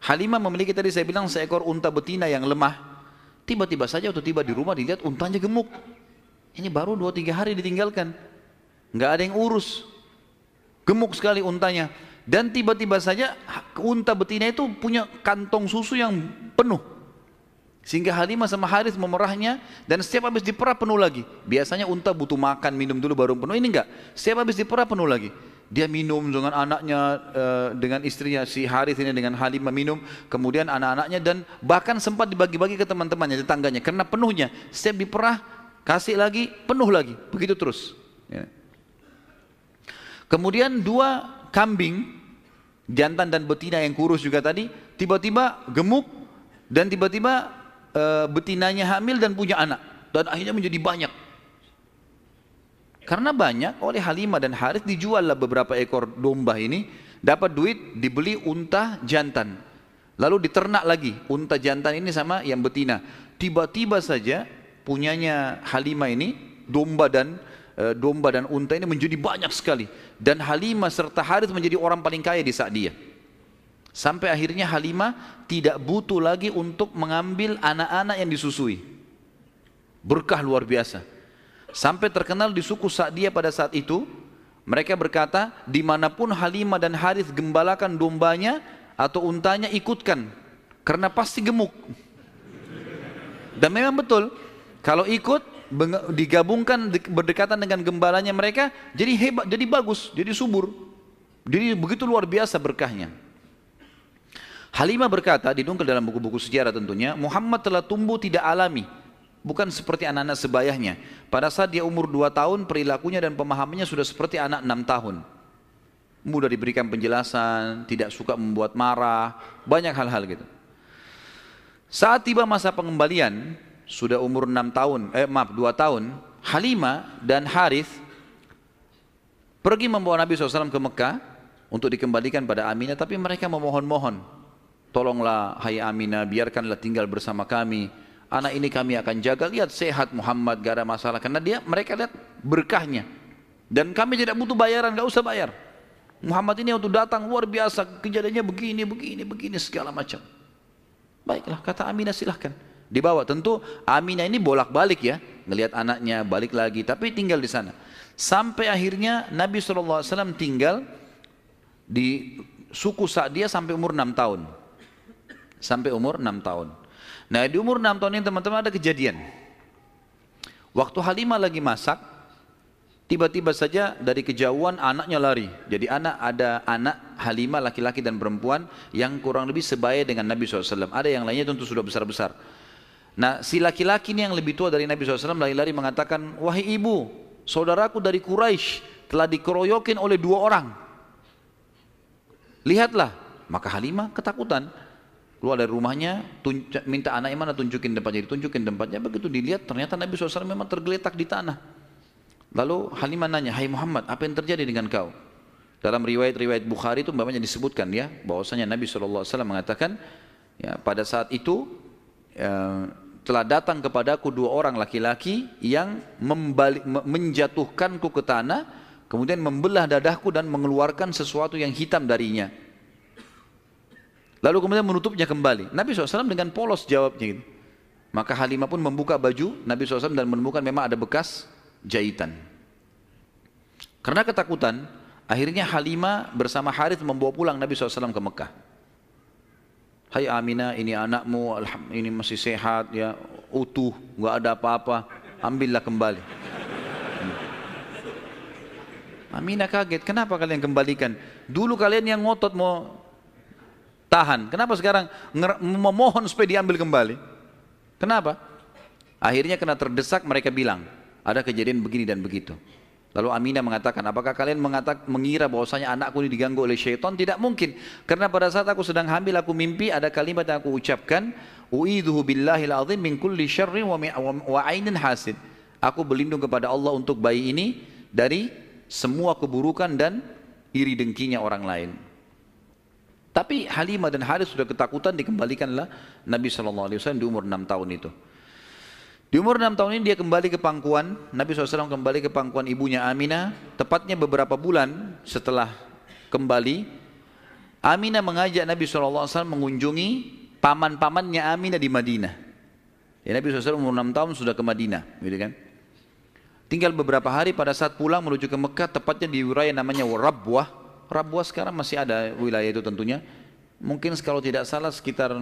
Speaker 1: Halimah memiliki tadi saya bilang seekor unta betina yang lemah. Tiba-tiba saja waktu tiba di rumah dilihat untanya gemuk. Ini baru 2-3 hari ditinggalkan, nggak ada yang urus, gemuk sekali untanya. Dan tiba-tiba saja unta betina itu punya kantong susu yang penuh. Sehingga Halimah sama Harith memerahnya, dan setiap habis diperah penuh lagi. Biasanya unta butuh makan, minum dulu baru penuh, ini enggak. Setiap habis diperah penuh lagi. Dia minum dengan anaknya, dengan istrinya, si Harith ini dengan Halimah minum, kemudian anak-anaknya, dan bahkan sempat dibagi-bagi ke teman-temannya, tetangganya, karena penuhnya. Setiap diperah, kasih lagi, penuh lagi, begitu terus. Ya. Kemudian 2 kambing, jantan dan betina yang kurus juga tadi, tiba-tiba gemuk, dan tiba-tiba betinanya hamil dan punya anak, dan akhirnya menjadi banyak. Karena banyak, oleh Halimah dan Harith dijuallah beberapa ekor domba ini, dapat duit, dibeli unta jantan, lalu diternak lagi unta jantan ini sama yang betina. Tiba-tiba saja punyanya Halimah ini domba dan unta ini menjadi banyak sekali, dan Halimah serta Harith menjadi orang paling kaya di saat dia. Sampai akhirnya Halimah tidak butuh lagi untuk mengambil anak-anak yang disusui. Berkah luar biasa. Sampai terkenal di suku Sa'diyah pada saat itu, mereka berkata, dimanapun Halimah dan Harith gembalakan dombanya atau untanya, ikutkan, karena pasti gemuk. Dan memang betul, kalau ikut digabungkan berdekatan dengan gembalanya mereka, jadi hebat, jadi bagus, jadi subur. Jadi begitu luar biasa berkahnya. Halimah berkata, dinukil dalam buku-buku sejarah tentunya, Muhammad telah tumbuh tidak alami, bukan seperti anak-anak sebayahnya. Pada saat dia umur 2 tahun, perilakunya dan pemahamannya sudah seperti anak 6 tahun. Mudah diberikan penjelasan, tidak suka membuat marah, banyak hal-hal gitu. Saat tiba masa pengembalian, sudah umur 2 tahun, Halimah dan Harith pergi membawa Nabi SAW ke Mekah untuk dikembalikan pada Aminah, tapi mereka memohon-mohon, "Tolonglah hai Aminah, biarkanlah tinggal bersama kami. Anak ini kami akan jaga, lihat sehat Muhammad, gak ada masalah." Karena mereka lihat berkahnya. Dan kami tidak butuh bayaran, gak usah bayar. Muhammad ini waktu datang luar biasa, kejadiannya begini, segala macam. Baiklah, kata Aminah, silahkan. Dibawa, tentu Aminah ini bolak-balik ya, ngelihat anaknya, balik lagi, tapi tinggal di sana. Sampai akhirnya Nabi SAW tinggal di suku Sa'diyah sampai umur 6 tahun. Sampai umur 6 tahun. Nah, di umur 6 tahun ini teman-teman ada kejadian. Waktu Halimah lagi masak, tiba-tiba saja dari kejauhan anaknya lari. Jadi ada anak Halimah laki-laki dan perempuan yang kurang lebih sebaya dengan Nabi SAW. Ada yang lainnya tentu sudah besar-besar. Nah, si laki-laki ini yang lebih tua dari Nabi SAW lari-lari mengatakan, "Wahai ibu, saudaraku dari Quraisy telah dikeroyokin oleh 2 orang. Lihatlah." Maka Halimah ketakutan, keluar dari rumahnya, minta anaknya, "Mana, tunjukin tempatnya." Ditunjukin tempatnya, begitu dilihat ternyata Nabi SAW memang tergeletak di tanah. Lalu Halimah nanya, "Hai Muhammad, apa yang terjadi dengan kau?" Dalam riwayat-riwayat Bukhari itu banyak disebutkan ya, bahwasanya Nabi SAW mengatakan, ya, pada saat itu telah datang kepadaku 2 orang laki-laki yang menjatuhkanku ke tanah, kemudian membelah dadahku dan mengeluarkan sesuatu yang hitam darinya. Lalu kemudian menutupnya kembali. Nabi SAW dengan polos jawabnya gitu. Maka Halimah pun membuka baju Nabi SAW dan menemukan memang ada bekas jahitan. Karena ketakutan, Akhirnya Halimah bersama Harith membawa pulang Nabi SAW ke Mekah. Hai Aminah, ini anakmu, ini masih sehat, ya, utuh, nggak ada apa-apa, ambillah kembali. Aminah kaget, kenapa kalian kembalikan? Dulu kalian yang ngotot mau tahan, kenapa sekarang memohon supaya diambil kembali? Kenapa? Akhirnya kena terdesak, mereka bilang, ada kejadian begini dan begitu. Lalu Aminah mengatakan, apakah kalian mengira bahwasanya anakku ini diganggu oleh syaitan? Tidak mungkin. Karena pada saat aku sedang hamil, aku mimpi ada kalimat yang aku ucapkan, u'idhuhu billahil azim min kulli syarrin wa ainin hasid. Aku berlindung kepada Allah untuk bayi ini dari semua keburukan dan iri dengkinya orang lain. Tapi Halimah dan Harith sudah ketakutan, dikembalikanlah Nabi SAW di umur 6 tahun itu. Di umur 6 tahun ini dia kembali ke pangkuan, Nabi SAW kembali ke pangkuan ibunya Aminah. Tepatnya beberapa bulan setelah kembali, Aminah mengajak Nabi SAW mengunjungi paman-pamannya Aminah di Madinah. Ya, Nabi SAW umur 6 tahun sudah ke Madinah, gitu kan? Tinggal beberapa hari pada saat pulang menuju ke Mekah, tepatnya di wilayah namanya Rabwah. Rabwah sekarang masih ada wilayah itu tentunya. Mungkin kalau tidak salah sekitar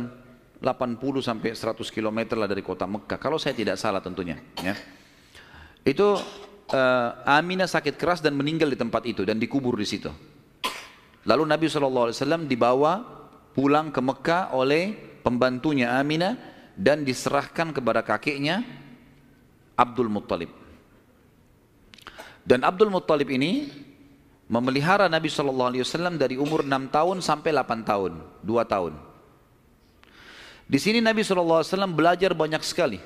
Speaker 1: 80 sampai 100 km lah dari kota Mekah, kalau saya tidak salah tentunya, ya. Itu Aminah sakit keras dan meninggal di tempat itu dan dikubur di situ. Lalu Nabi SAW dibawa pulang ke Mekah oleh pembantunya Aminah dan diserahkan kepada kakeknya Abdul Muttalib. Dan Abdul Muttalib ini memelihara Nabi SAW dari umur 6 tahun sampai 8 tahun, 2 tahun. Di sini Nabi SAW belajar banyak sekali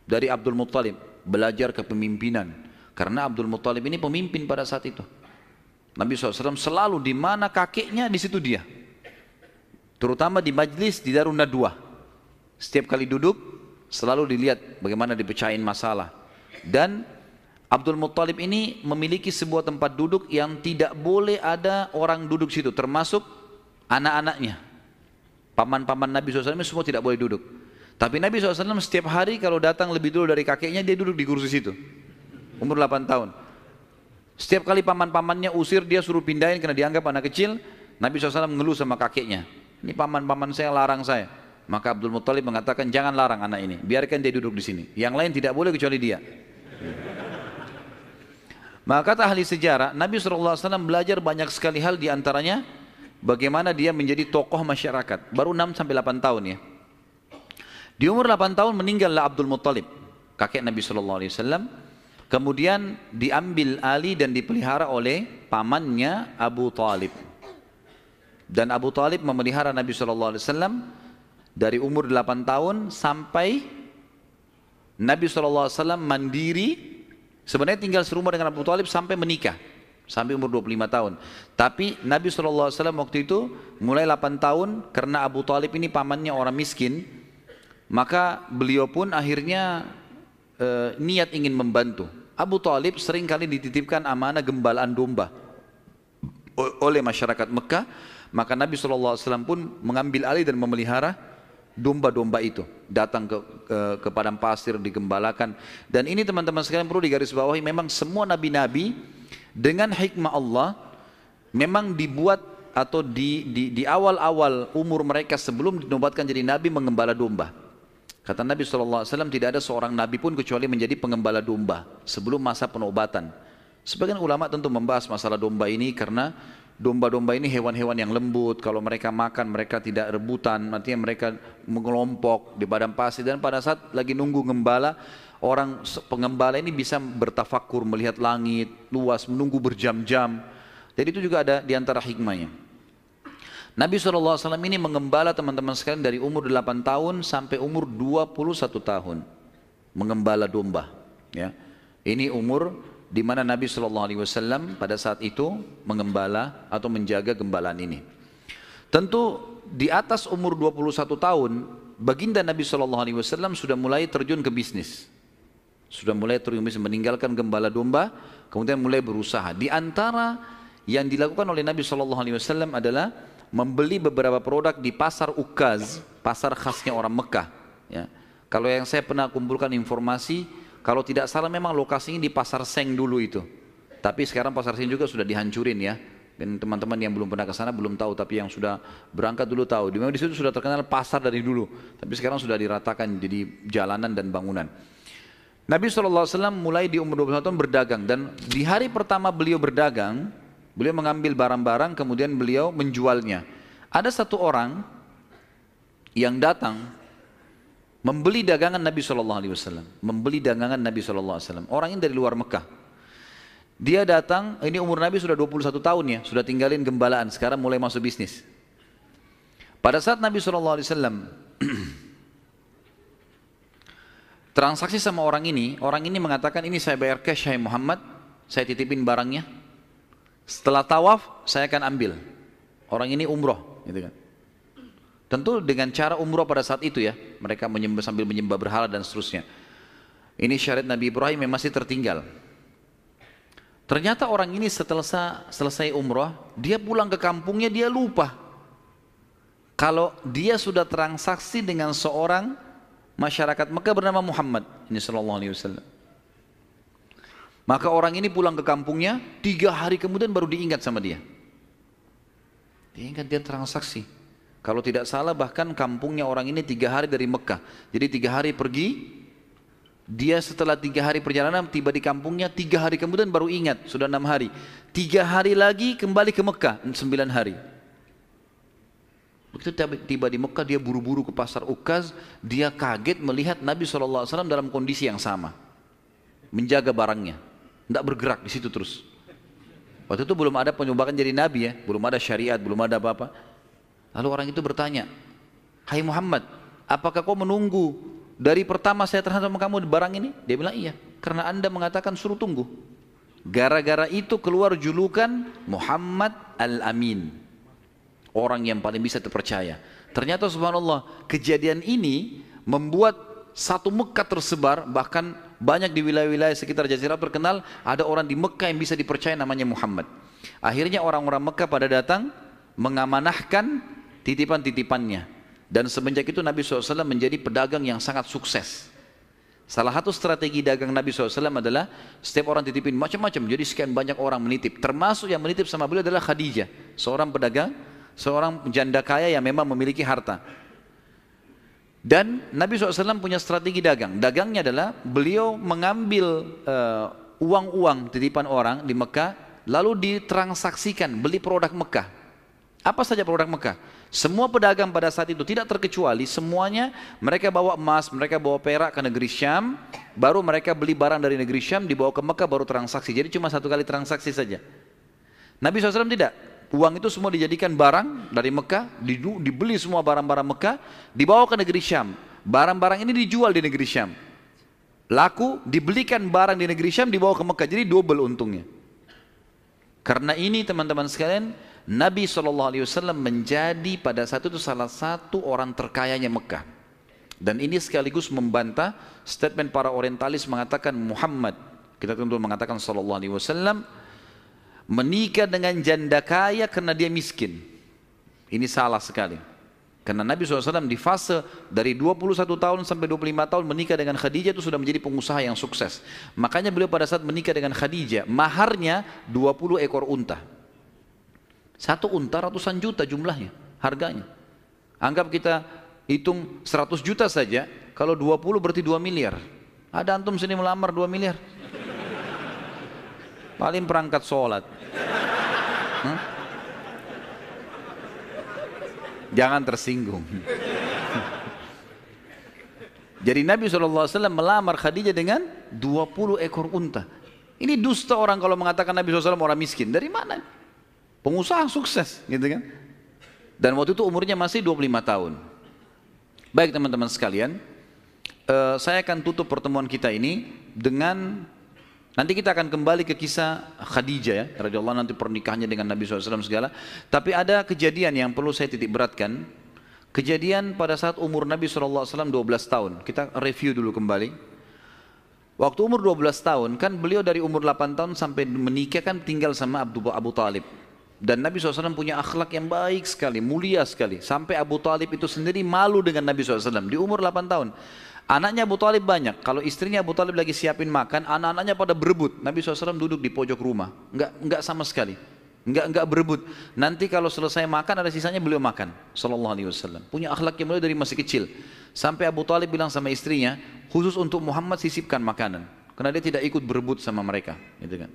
Speaker 1: dari Abdul Muttalib, belajar kepemimpinan. Karena Abdul Muttalib ini pemimpin pada saat itu. Nabi SAW selalu di mana kakeknya, di situ dia. Terutama di majlis di Darun Nadwah. Setiap kali duduk selalu dilihat bagaimana dipecahin masalah. Dan Abdul Muttalib ini memiliki sebuah tempat duduk yang tidak boleh ada orang duduk situ, termasuk anak-anaknya. Paman-paman Nabi SAW semua tidak boleh duduk. Tapi Nabi SAW setiap hari kalau datang lebih dulu dari kakeknya, dia duduk di kursi situ. Umur 8 tahun. Setiap kali paman-pamannya usir, dia suruh pindahin karena dianggap anak kecil. Nabi SAW mengeluh sama kakeknya. Ini paman-paman saya larang saya. Maka Abdul Muttalib mengatakan, jangan larang anak ini, biarkan dia duduk di sini. Yang lain tidak boleh kecuali dia. Maka kata ahli sejarah, Nabi SAW belajar banyak sekali hal, diantaranya bagaimana dia menjadi tokoh masyarakat. Baru 6 sampai 8 tahun ya. Di umur 8 tahun meninggallah Abdul Muttalib, kakek Nabi SAW. Kemudian diambil alih dan dipelihara oleh pamannya Abu Talib. Dan Abu Talib memelihara Nabi SAW dari umur 8 tahun sampai Nabi SAW mandiri. Sebenarnya tinggal serumah dengan Abu Talib sampai menikah, sampai umur 25 tahun. Tapi Nabi SAW waktu itu mulai 8 tahun, karena Abu Talib ini pamannya orang miskin, maka beliau pun akhirnya niat ingin membantu. Abu Talib seringkali dititipkan amanah gembalaan domba oleh masyarakat Mekah. Maka Nabi SAW pun mengambil alih dan memelihara domba-domba itu, datang ke padang pasir, digembalakan. Dan ini teman-teman sekalian perlu digarisbawahi, memang semua nabi-nabi dengan hikmah Allah memang dibuat atau di awal-awal umur mereka sebelum dinobatkan jadi nabi mengembala domba. Kata Nabi SAW, tidak ada seorang nabi pun kecuali menjadi pengembala domba sebelum masa penobatan. Sebagian ulama tentu membahas masalah domba ini karena domba-domba ini hewan-hewan yang lembut. Kalau mereka makan, mereka tidak rebutan, artinya mereka mengelompok di padang pasir. Dan pada saat lagi nunggu gembala, orang pengembala ini bisa bertafakur, melihat langit luas, menunggu berjam-jam. Jadi itu juga ada diantara hikmahnya. Nabi SAW ini mengembala teman-teman sekalian dari umur 8 tahun sampai umur 21 tahun. Mengembala domba. Ya. Ini umur di mana Nabi SAW pada saat itu mengembala atau menjaga gembalaan ini. Tentu di atas umur 21 tahun, baginda Nabi SAW sudah mulai terjun ke bisnis. Sudah mulai terjun ke bisnis, meninggalkan gembala domba, kemudian mulai berusaha. Di antara yang dilakukan oleh Nabi SAW adalah membeli beberapa produk di pasar Ukaz, pasar khasnya orang Mekah. Ya. Kalau yang saya pernah kumpulkan informasi, kalau tidak salah memang lokasinya di pasar Seng dulu itu. Tapi sekarang pasar Senen juga sudah dihancurin ya. Dan teman-teman yang belum pernah ke sana belum tahu, tapi yang sudah berangkat dulu tahu. Di situ sudah terkenal pasar dari dulu, tapi sekarang sudah diratakan jadi jalanan dan bangunan. Nabi SAW mulai di umur 21 tahun berdagang, dan di hari pertama beliau berdagang, beliau mengambil barang-barang kemudian beliau menjualnya. Ada satu orang yang datang membeli dagangan Nabi SAW, membeli dagangan Nabi SAW. Orang ini dari luar Mekah. Dia datang, ini umur Nabi sudah 21 tahun ya, sudah tinggalin gembalaan, sekarang mulai masuk bisnis. Pada saat Nabi SAW transaksi sama orang ini mengatakan, ini saya bayar cash, hai Muhammad, saya titipin barangnya. Setelah tawaf, saya akan ambil. Orang ini umroh, gitu kan. Tentu dengan cara umroh pada saat itu ya, mereka sambil menyembah berhala dan seterusnya. Ini syariat Nabi Ibrahim yang masih tertinggal. Ternyata orang ini setelah selesai umroh, dia pulang ke kampungnya, dia lupa kalau dia sudah transaksi dengan seorang masyarakat Mekah bernama Muhammad ini sallallahu alaihi wasallam. Maka orang ini pulang ke kampungnya, 3 hari kemudian baru diingat sama dia. Diingat dia transaksi. Kalau tidak salah bahkan kampungnya orang ini 3 hari dari Mekah. Jadi 3 hari pergi, dia setelah 3 hari perjalanan tiba di kampungnya, 3 hari kemudian baru ingat, sudah 6 hari. 3 hari lagi kembali ke Mekah, 9 hari. Begitu tiba di Mekah, dia buru-buru ke pasar Ukaz, dia kaget melihat Nabi SAW dalam kondisi yang sama. Menjaga barangnya, tidak bergerak di situ terus. Waktu itu belum ada penyumbatan jadi Nabi ya, belum ada syariat, belum ada apa-apa. Lalu orang itu bertanya, hai Muhammad, apakah kau menunggu dari pertama saya terhadap kamu di barang ini? Dia bilang iya, karena anda mengatakan suruh tunggu. Gara-gara itu keluar julukan Muhammad Al-Amin, orang yang paling bisa terpercaya. Ternyata subhanallah, kejadian ini membuat satu Mekah tersebar, bahkan banyak di wilayah-wilayah sekitar Jazirah terkenal, ada orang di Mekah yang bisa dipercaya namanya Muhammad. Akhirnya orang-orang Mekah pada datang mengamanahkan titipan-titipannya. Dan semenjak itu Nabi SAW menjadi pedagang yang sangat sukses. Salah satu strategi dagang Nabi SAW adalah setiap orang titipin macam-macam. Jadi sekian banyak orang menitip. Termasuk yang menitip sama beliau adalah Khadijah, seorang pedagang, seorang janda kaya yang memang memiliki harta. Dan Nabi SAW punya strategi dagang. Dagangnya adalah beliau mengambil uang-uang titipan orang di Mekah, lalu ditransaksikan, beli produk Mekah. Apa saja produk Mekah? Semua pedagang pada saat itu tidak terkecuali, semuanya mereka bawa emas, mereka bawa perak ke negeri Syam, baru mereka beli barang dari negeri Syam, dibawa ke Mekah baru transaksi. Jadi cuma 1 kali transaksi saja. Nabi SAW tidak. Uang itu semua dijadikan barang dari Mekah, dibeli semua barang-barang Mekah, dibawa ke negeri Syam. Barang-barang ini dijual di negeri Syam. Laku, dibelikan barang di negeri Syam, dibawa ke Mekah. Jadi double untungnya. Karena ini teman-teman sekalian, Nabi SAW menjadi pada saat itu salah satu orang terkayanya Mekah. Dan ini sekaligus membantah statement para orientalis mengatakan Muhammad, kita tentu mengatakan SAW, menikah dengan janda kaya karena dia miskin. Ini salah sekali. Karena Nabi SAW di fase dari 21 tahun sampai 25 tahun menikah dengan Khadijah itu sudah menjadi pengusaha yang sukses. Makanya beliau pada saat menikah dengan Khadijah, maharnya 20 ekor unta. 1 unta ratusan juta jumlahnya, harganya. Anggap kita hitung 100 juta saja, kalau 20 berarti 2 miliar. Ada antum sini melamar 2 miliar? Paling perangkat sholat. Jangan tersinggung. Jadi Nabi SAW melamar Khadijah dengan 20 ekor unta. Ini dusta orang kalau mengatakan Nabi SAW orang miskin. Dari mana? Pengusaha sukses, gitu kan? Dan waktu itu umurnya masih 25 tahun. Baik teman-teman sekalian, saya akan tutup pertemuan kita ini dengan, nanti kita akan kembali ke kisah Khadijah ya, radhiyallahu anha, nanti pernikahannya dengan Nabi SAW segala. Tapi ada kejadian yang perlu saya titik beratkan. Kejadian pada saat umur Nabi SAW 12 tahun. Kita review dulu kembali. Waktu umur 12 tahun, kan beliau dari umur 8 tahun sampai menikah kan tinggal sama Abu Talib. Dan Nabi SAW punya akhlak yang baik sekali, mulia sekali. Sampai Abu Talib itu sendiri malu dengan Nabi SAW di umur 8 tahun. Anaknya Abu Talib banyak. Kalau istrinya Abu Talib lagi siapin makan, anak-anaknya pada berebut. Nabi SAW duduk di pojok rumah. Enggak sama sekali. Enggak berebut. Nanti kalau selesai makan ada sisanya beliau makan. Sallallahu alaihi wasallam. Punya akhlak yang mulai dari masih kecil. Sampai Abu Talib bilang sama istrinya, khusus untuk Muhammad sisipkan makanan. Karena dia tidak ikut berebut sama mereka. Gitu kan.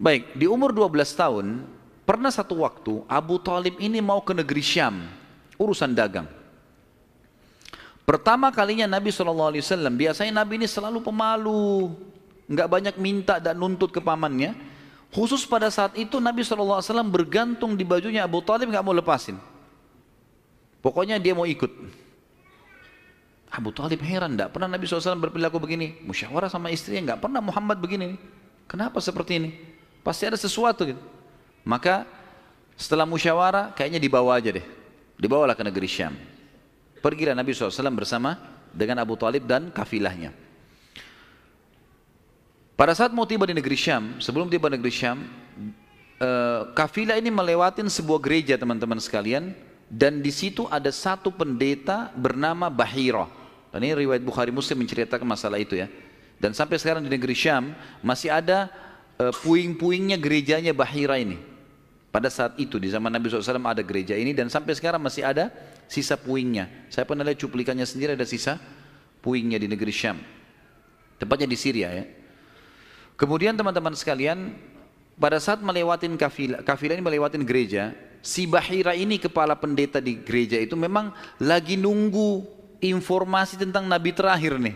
Speaker 1: Baik, di umur 12 tahun, pernah satu waktu Abu Talib ini mau ke negeri Syam. Urusan dagang. Pertama kalinya Nabi SAW, biasanya Nabi ini selalu pemalu, nggak banyak minta dan nuntut ke pamannya. Khusus pada saat itu Nabi SAW bergantung di bajunya Abu Talib, nggak mau lepasin. Pokoknya dia mau ikut. Abu Talib heran, nggak pernah Nabi SAW berperilaku begini. Musyawarah sama istrinya, nggak pernah Muhammad begini. Kenapa seperti ini? Pasti ada sesuatu gitu. Maka setelah musyawarah, kayaknya dibawa aja deh. Dibawalah ke negeri Syam. Pergilah Nabi SAW bersama dengan Abu Talib dan kafilahnya. Pada saat mau tiba di negeri Syam, sebelum tiba di negeri Syam, kafilah ini melewatin sebuah gereja teman-teman sekalian, dan di situ ada satu pendeta bernama Bahira. Dan ini riwayat Bukhari Muslim menceritakan masalah itu ya. Dan sampai sekarang di negeri Syam masih ada puing-puingnya gerejanya Bahira ini. Pada saat itu di zaman Nabi SAW ada gereja ini dan sampai sekarang masih ada sisa puingnya. Saya pernah lihat cuplikannya sendiri, ada sisa puingnya di negeri Syam. Tepatnya di Syria ya. Kemudian teman-teman sekalian, pada saat melewatin kafilah ini melewatin gereja, si Bahira ini kepala pendeta di gereja itu memang lagi nunggu informasi tentang Nabi terakhir nih.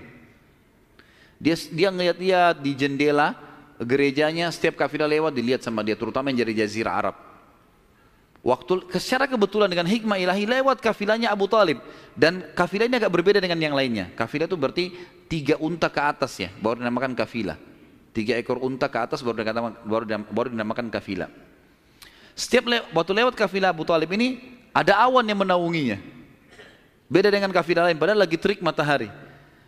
Speaker 1: Dia ngeliat-liat di jendela gerejanya, setiap kafilah lewat dilihat sama dia, terutama yang dari Jazirah Arab. Waktu secara kebetulan dengan hikmah ilahi lewat kafilahnya Abu Talib, dan kafilah ini agak berbeda dengan yang lainnya. Kafilah itu berarti 3 unta ke atas ya, baru dinamakan kafilah. 3 ekor unta ke atas baru dinamakan kafilah. Setiap waktu lewat kafilah Abu Talib ini ada awan yang menaunginya. Beda dengan kafilah lain, padahal lagi terik matahari.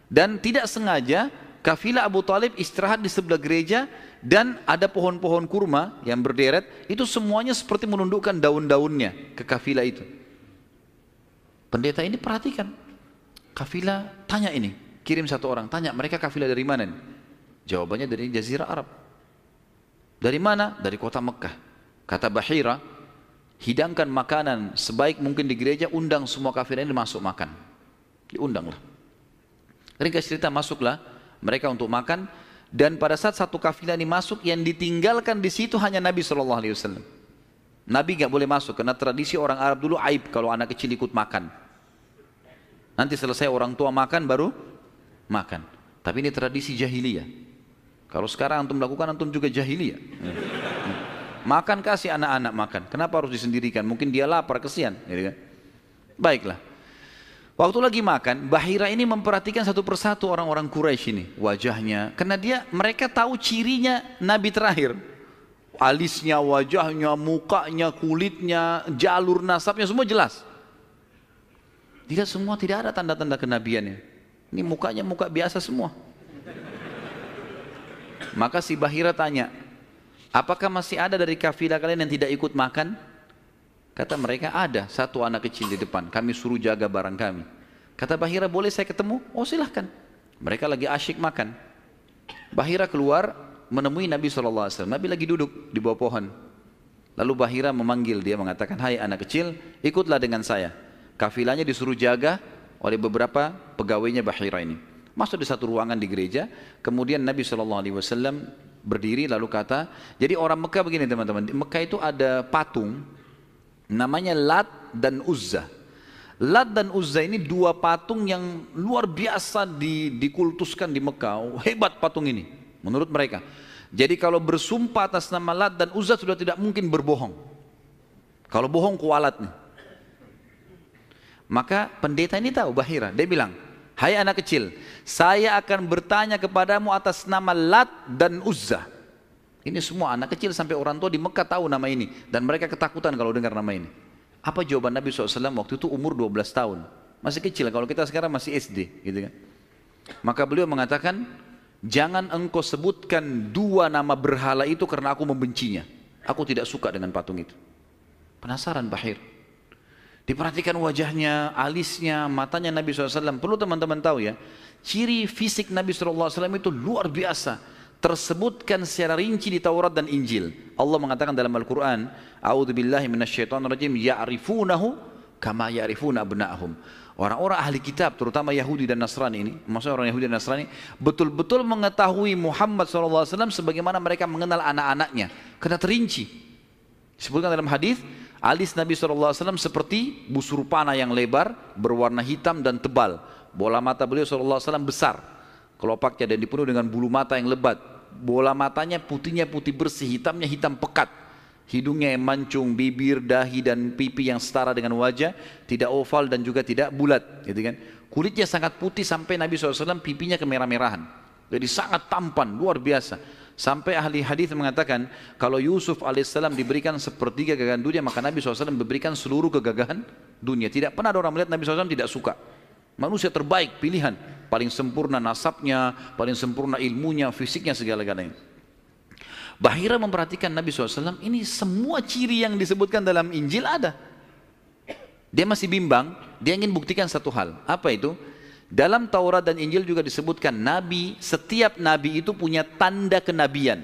Speaker 1: Dan tidak sengaja kafilah Abu Talib istirahat di sebelah gereja dan ada pohon-pohon kurma yang berderet, itu semuanya seperti menundukkan daun-daunnya ke kafilah itu. Pendeta ini perhatikan, kafilah tanya ini, kirim satu orang, tanya mereka kafilah dari mana nih? Jawabannya dari Jazirah Arab. Dari mana? Dari kota Mekah. Kata Bahira, hidangkan makanan sebaik mungkin di gereja, undang semua kafilah ini masuk makan. Diundanglah. Ringkas cerita, masuklah mereka untuk makan, dan pada saat satu kafilah ini masuk, yang ditinggalkan di situ hanya Nabi SAW. Nabi nggak boleh masuk karena tradisi orang Arab dulu aib kalau anak kecil ikut makan. Nanti selesai orang tua makan baru makan. Tapi ini tradisi jahiliyah. Kalau sekarang antum lakukan, antum juga jahiliyah. Makan, kasih anak-anak makan. Kenapa harus disendirikan? Mungkin dia lapar, kesian. Gitu kan? Baiklah. Waktu lagi makan, Bahira ini memperhatikan satu persatu orang-orang Quraisy ini, wajahnya. Karena mereka tahu cirinya Nabi terakhir. Alisnya, wajahnya, mukanya, kulitnya, jalur nasabnya, semua jelas. Tidak semua, tidak ada tanda-tanda kenabiannya. Ini mukanya muka biasa semua. Maka si Bahira tanya, apakah masih ada dari kafilah kalian yang tidak ikut makan? Kata mereka, ada satu anak kecil di depan, kami suruh jaga barang kami. Kata Bahira, boleh saya ketemu? Oh silahkan. Mereka lagi asyik makan. Bahira keluar menemui Nabi SAW. Nabi lagi duduk di bawah pohon. Lalu Bahira memanggil dia, mengatakan, hai anak kecil, ikutlah dengan saya. Kafilahnya disuruh jaga oleh beberapa pegawainya Bahira ini. Masuk di satu ruangan di gereja. Kemudian Nabi SAW berdiri lalu kata, jadi orang Mekah begini teman-teman, di Mekah itu ada patung namanya Lat dan Uzza. Lat dan Uzza ini 2 patung yang luar biasa dikultuskan di Mekah. Hebat patung ini menurut mereka. Jadi kalau bersumpah atas nama Lat dan Uzza sudah tidak mungkin berbohong. Kalau bohong kualat nih. Maka pendeta ini tahu Bahira, dia bilang, hai anak kecil, saya akan bertanya kepadamu atas nama Lat dan Uzza. Ini semua anak kecil sampai orang tua di Mekah tahu nama ini, dan mereka ketakutan kalau dengar nama ini. Apa jawaban Nabi SAW waktu itu? Umur 12 tahun, masih kecil. Kalau kita sekarang masih SD gitu kan. Maka beliau mengatakan, jangan engkau sebutkan 2 nama berhala itu karena aku membencinya. Aku tidak suka dengan patung itu. Penasaran Bahir. Diperhatikan wajahnya, alisnya, matanya Nabi SAW. Perlu teman-teman tahu ya, ciri fisik Nabi SAW itu luar biasa. Tersebutkan secara rinci di Taurat dan Injil. Allah mengatakan dalam Al-Quran, A'udzubillahi minasyaitonirrajim, ya'rifunahu kama ya'rifuna abna'ahum. Orang-orang ahli kitab, terutama Yahudi dan Nasrani ini, maksudnya orang Yahudi dan Nasrani, betul-betul mengetahui Muhammad SAW sebagaimana mereka mengenal anak-anaknya. Karena terinci. Disebutkan dalam hadis, alis Nabi SAW seperti busur panah yang lebar, berwarna hitam dan tebal. Bola mata beliau SAW besar, kelopaknya, dan dipenuhi dengan bulu mata yang lebat. Bola matanya putihnya putih bersih, hitamnya hitam pekat. Hidungnya yang mancung, bibir, dahi dan pipi yang setara dengan wajah, tidak oval dan juga tidak bulat, gitu kan. Kulitnya sangat putih sampai Nabi SAW pipinya kemerah-merahan. Jadi sangat tampan, luar biasa. Sampai ahli hadis mengatakan kalau Yusuf alaihissalam diberikan sepertiga kegagahan dunia, maka Nabi SAW memberikan seluruh kegagahan dunia. Tidak pernah ada orang melihat Nabi SAW tidak suka. Manusia terbaik, pilihan, paling sempurna nasabnya, paling sempurna ilmunya, fisiknya, segala-galanya. Bahira memperhatikan Nabi SAW, ini semua ciri yang disebutkan dalam Injil ada. Dia masih bimbang, dia ingin buktikan satu hal. Apa itu? Dalam Taurat dan Injil juga disebutkan Nabi, setiap Nabi itu punya tanda kenabian.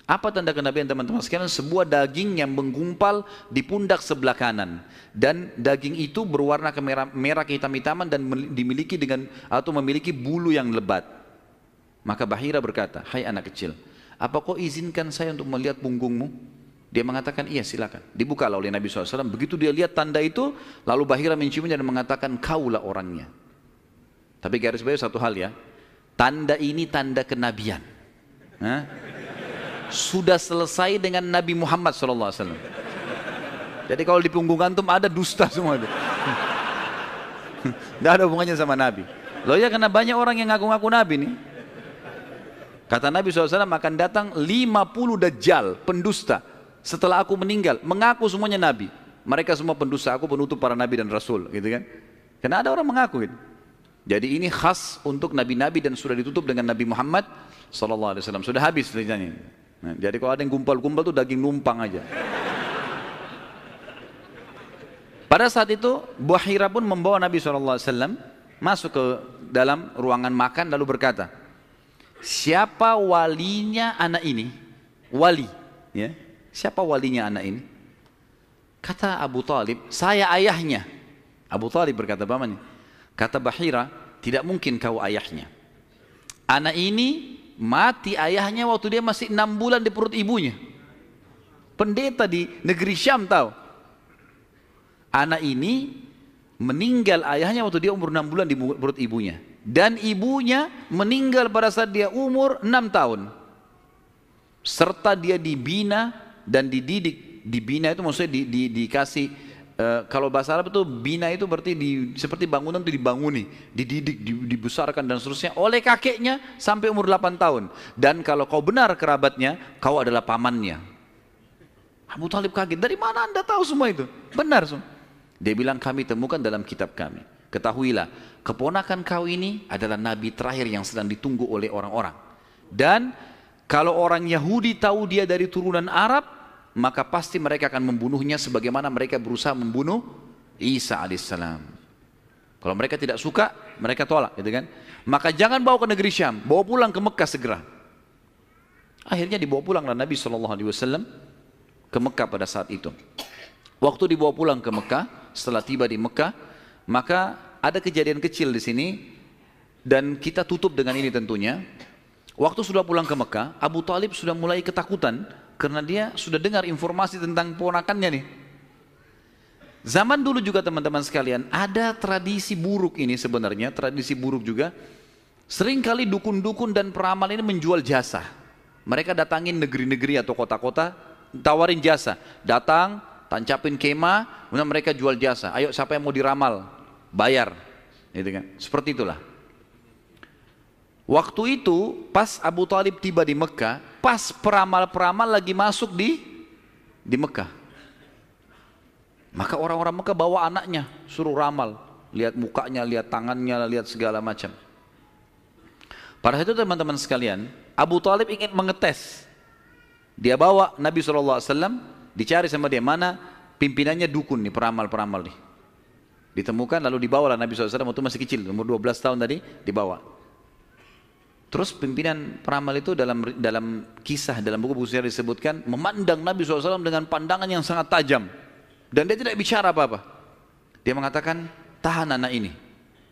Speaker 1: Apa tanda kenabian teman-teman sekalian? Sebuah daging yang menggumpal di pundak sebelah kanan. Dan daging itu berwarna merah kehitam-hitaman dan dimiliki dengan atau memiliki bulu yang lebat. Maka Bahira berkata, hai anak kecil, apa kau izinkan saya untuk melihat punggungmu? Dia mengatakan, iya silakan. Dibukalah oleh Nabi SAW. Begitu dia lihat tanda itu, lalu Bahira menciumnya dan mengatakan, kaulah orangnya. Tapi garis bawah satu hal ya, tanda ini tanda kenabian. Sudah selesai dengan Nabi Muhammad SAW. Jadi kalau di punggung antum ada dusta semua itu. Tidak ada hubungannya sama Nabi. Loh ya, karena banyak orang yang ngaku-ngaku Nabi nih. Kata Nabi SAW akan datang 50 dajjal, pendusta. Setelah aku meninggal, mengaku semuanya Nabi. Mereka semua pendusta, aku penutup para Nabi dan Rasul, gitu kan. Karena ada orang mengaku gitu. Jadi ini khas untuk Nabi-Nabi dan sudah ditutup dengan Nabi Muhammad SAW. Sudah habis ceritanya. Nah, jadi kalau ada yang gumpal-gumpal tuh daging numpang aja. Pada saat itu, Bahira pun membawa Nabi SAW masuk ke dalam ruangan makan lalu berkata, siapa walinya anak ini? Wali, ya. Siapa walinya anak ini? Kata Abu Talib, saya ayahnya. Abu Talib berkata, pamannya. Kata Bahira, tidak mungkin kau ayahnya. Anak ini mati ayahnya waktu dia masih 6 bulan di perut ibunya. Pendeta di negeri Syam tahu. Anak ini meninggal ayahnya waktu dia umur 6 bulan di perut ibunya. Dan ibunya meninggal pada saat dia umur 6 tahun. Serta dia dibina dan dididik. Dibina itu maksudnya dikasih, kalau bahasa Arab itu bina itu berarti seperti bangunan itu dibanguni, dididik, dibesarkan dan seterusnya oleh kakeknya sampai umur 8 tahun. Dan kalau kau benar kerabatnya, kau adalah pamannya. Abu Talib kaget, dari mana anda tahu semua itu? Benar semua. Dia bilang, kami temukan dalam kitab kami. Ketahuilah, keponakan kau ini adalah nabi terakhir yang sedang ditunggu oleh orang-orang. Dan kalau orang Yahudi tahu dia dari turunan Arab, maka pasti mereka akan membunuhnya sebagaimana mereka berusaha membunuh Isa alaihissalam. Kalau mereka tidak suka, mereka tolak, gitu kan? Maka jangan bawa ke negeri Syam, bawa pulang ke Mekah segera. Akhirnya dibawa pulanglah Nabi SAW ke Mekah pada saat itu. Waktu dibawa pulang ke Mekah, setelah tiba di Mekah, maka ada kejadian kecil di sini dan kita tutup dengan ini tentunya. Waktu sudah pulang ke Mekah, Abu Talib sudah mulai ketakutan karena dia sudah dengar informasi tentang ponakannya nih. Zaman dulu juga teman-teman sekalian, ada tradisi buruk ini sebenarnya, tradisi buruk juga. Seringkali dukun-dukun dan peramal ini menjual jasa. Mereka datangin negeri-negeri atau kota-kota, tawarin jasa. Datang, tancapin kemah, kemudian mereka jual jasa. Ayo siapa yang mau diramal, bayar. Gitu kan? Seperti itulah. Waktu itu pas Abu Talib tiba di Mekah, pas peramal-peramal lagi masuk di Mekah. Maka orang-orang Mekah bawa anaknya, suruh ramal. Lihat mukanya, lihat tangannya, lihat segala macam. Pada saat itu teman-teman sekalian, Abu Talib ingin mengetes. Dia bawa Nabi SAW, dicari sama dia, mana pimpinannya dukun nih, peramal-peramal nih. Ditemukan lalu dibawalah Nabi SAW waktu masih kecil, umur 12 tahun tadi dibawa. Terus pimpinan peramal itu dalam kisah, dalam buku-buku sejarah disebutkan memandang Nabi SAW dengan pandangan yang sangat tajam. Dan dia tidak bicara apa-apa. Dia mengatakan, tahan anak ini.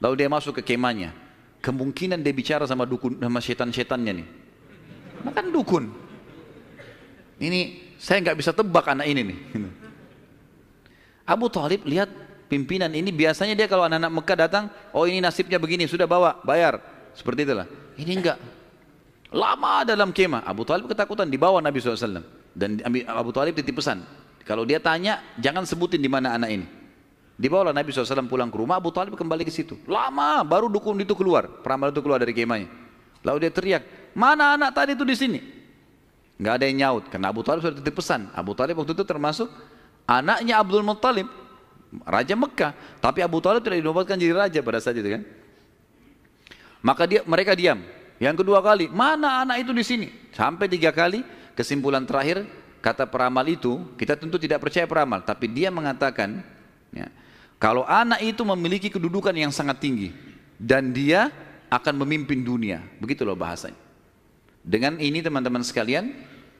Speaker 1: Lalu dia masuk ke kemahnya. Kemungkinan dia bicara sama dukun, sama setan-setannya nih. Makan dukun. Ini saya nggak bisa tebak anak ini nih. Abu Thalib lihat pimpinan ini, biasanya dia kalau anak-anak Mekah datang, oh ini nasibnya begini, sudah bawa, bayar. Seperti itulah. Ini enggak. Lama dalam kemah. Abu Thalib ketakutan, dibawa Nabi SAW. Dan Abu Thalib titip pesan, kalau dia tanya, jangan sebutin di mana anak ini. Dibawalah Nabi SAW pulang ke rumah, Abu Thalib kembali ke situ. Lama, baru dukun itu keluar, peramal itu keluar dari kemahnya. Lalu dia teriak, mana anak tadi itu di sini? Enggak ada yang nyaut, karena Abu Thalib sudah titip pesan. Abu Thalib waktu itu termasuk anaknya Abdul Muttalib, Raja Mekah. Tapi Abu Thalib tidak dinobatkan jadi raja pada saat itu kan. Maka mereka diam. Yang kedua kali, mana anak itu di sini? Sampai 3 kali, kesimpulan terakhir, kata peramal itu, kita tentu tidak percaya peramal, tapi dia mengatakan, ya, kalau anak itu memiliki kedudukan yang sangat tinggi, dan dia akan memimpin dunia. Begitu loh bahasanya. Dengan ini teman-teman sekalian,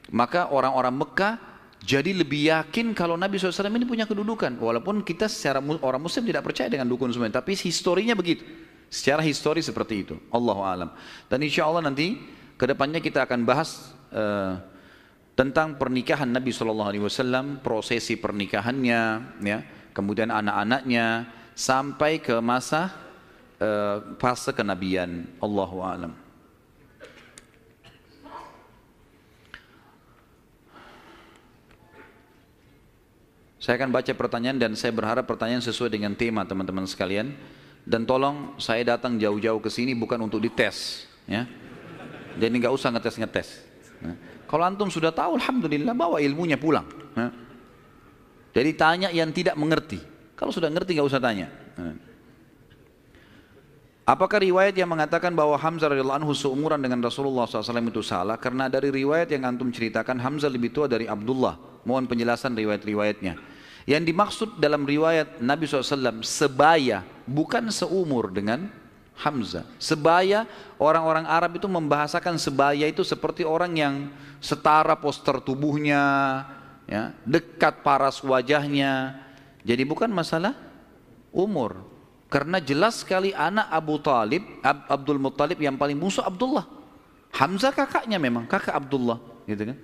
Speaker 1: maka orang-orang Mekah jadi lebih yakin kalau Nabi SAW ini punya kedudukan. Walaupun kita secara orang Muslim tidak percaya dengan dukun semua, tapi historinya begitu. Secara histori seperti itu. Allahu a'lam. Dan insya Allah nanti kedepannya kita akan bahas tentang pernikahan Nabi SAW, prosesi pernikahannya, ya, kemudian anak-anaknya, sampai ke masa fase kenabian. Allahu a'lam. Saya akan baca pertanyaan dan saya berharap pertanyaan sesuai dengan tema teman-teman sekalian. Dan tolong saya datang jauh-jauh ke sini bukan untuk dites, ya. Jadi nggak usah ngetes-ngetes. Ya. Kalau antum sudah tahu, alhamdulillah, bawa ilmunya pulang. Ya. Jadi tanya yang tidak mengerti. Kalau sudah ngerti nggak usah tanya. Ya. Apakah riwayat yang mengatakan bahwa Hamzah radhiyallahu anhu seumuran dengan Rasulullah SAW itu salah? Karena dari riwayat yang antum ceritakan, Hamzah lebih tua dari Abdullah. Mohon penjelasan riwayat-riwayatnya. Yang dimaksud dalam riwayat Nabi SAW sebaya, bukan seumur dengan Hamzah. Sebaya, orang-orang Arab itu membahasakan sebaya itu seperti orang yang setara postur tubuhnya, ya, dekat paras wajahnya. Jadi bukan masalah umur. Karena jelas sekali anak Abu Talib, Abdul Muttalib yang paling musuh Abdullah. Hamzah kakaknya memang, kakak Abdullah, gitu kan.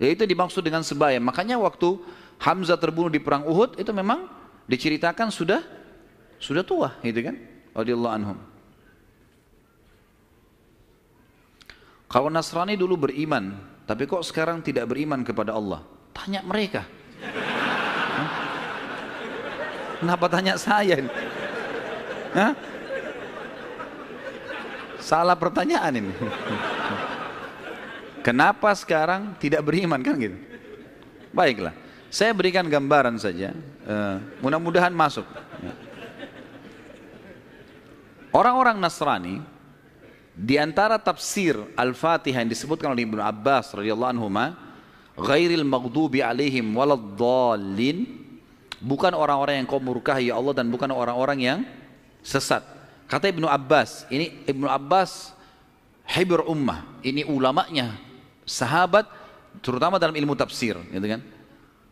Speaker 1: Ya itu dimaksud dengan sebaya. Makanya waktu Hamzah terbunuh di perang Uhud itu memang diceritakan sudah tua, gitu kan? Radhiyallahu anhum. Kalau Nasrani dulu beriman, tapi kok sekarang tidak beriman kepada Allah? Tanya mereka. Kenapa tanya saya? Hah? Salah pertanyaan ini. Kenapa sekarang tidak beriman kan gitu? Baiklah, saya berikan gambaran saja, mudah-mudahan masuk. Orang-orang Nasrani, di antara tafsir Al-Fatihah yang disebutkan oleh Ibnu Abbas radhiyallahu anhuma, ghairil maghdubi alaihim waladdallin, bukan orang-orang yang kau murkahi ya Allah dan bukan orang-orang yang sesat. Kata Ibnu Abbas, ini Ibnu Abbas hibr ummah, ini ulamanya, sahabat, terutama dalam ilmu tafsir, gitu kan?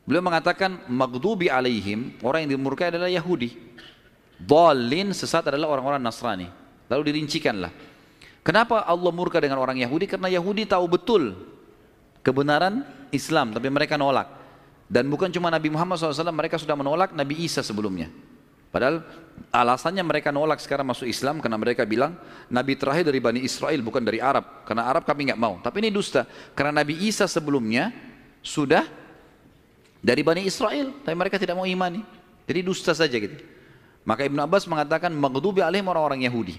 Speaker 1: Beliau mengatakan maghdubi alaihim, orang yang dimurkai adalah Yahudi. Dhalin, sesat adalah orang-orang Nasrani. Lalu dirincikanlah. Kenapa Allah murka dengan orang Yahudi? Karena Yahudi tahu betul kebenaran Islam, tapi mereka nolak. Dan bukan cuma Nabi Muhammad SAW, mereka sudah menolak Nabi Isa sebelumnya. Padahal alasannya mereka nolak sekarang masuk Islam karena mereka bilang Nabi terakhir dari Bani Israel, bukan dari Arab. Karena Arab kami nggak mau. Tapi ini dusta. Karena Nabi Isa sebelumnya sudah dari Bani Israel, tapi mereka tidak mau imani. Jadi dusta saja gitu. Maka Ibnu Abbas mengatakan maghdubi alaihim orang-orang Yahudi.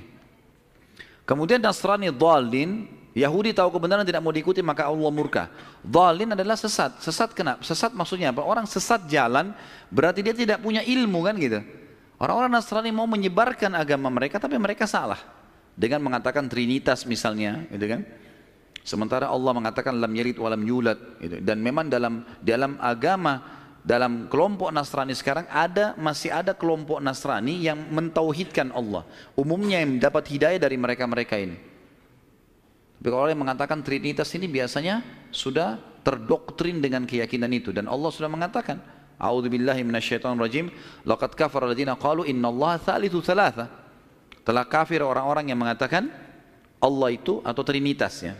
Speaker 1: Kemudian Nasrani dhalin, Yahudi tahu kebenaran tidak mau diikuti maka Allah murka. Dhalin adalah sesat. Sesat kenapa? Sesat maksudnya apa? Orang sesat jalan berarti dia tidak punya ilmu kan gitu. Orang-orang Nasrani mau menyebarkan agama mereka tapi mereka salah dengan mengatakan Trinitas misalnya, gitu kan? Sementara Allah mengatakan lam yalid wa lam yulad, gitu. Dan memang dalam agama dalam kelompok Nasrani sekarang masih ada kelompok Nasrani yang mentauhidkan Allah. Umumnya yang dapat hidayah dari mereka-mereka ini. Tapi kalau orang yang mengatakan Trinitas ini biasanya sudah terdoktrin dengan keyakinan itu, dan Allah sudah mengatakan, A'udzubillahi minasyaitonirrajim, laqad kafara alladziina qalu innallaha tsalitsu tsalatsa. Telah kafir orang-orang yang mengatakan Allah itu atau Trinitas ya.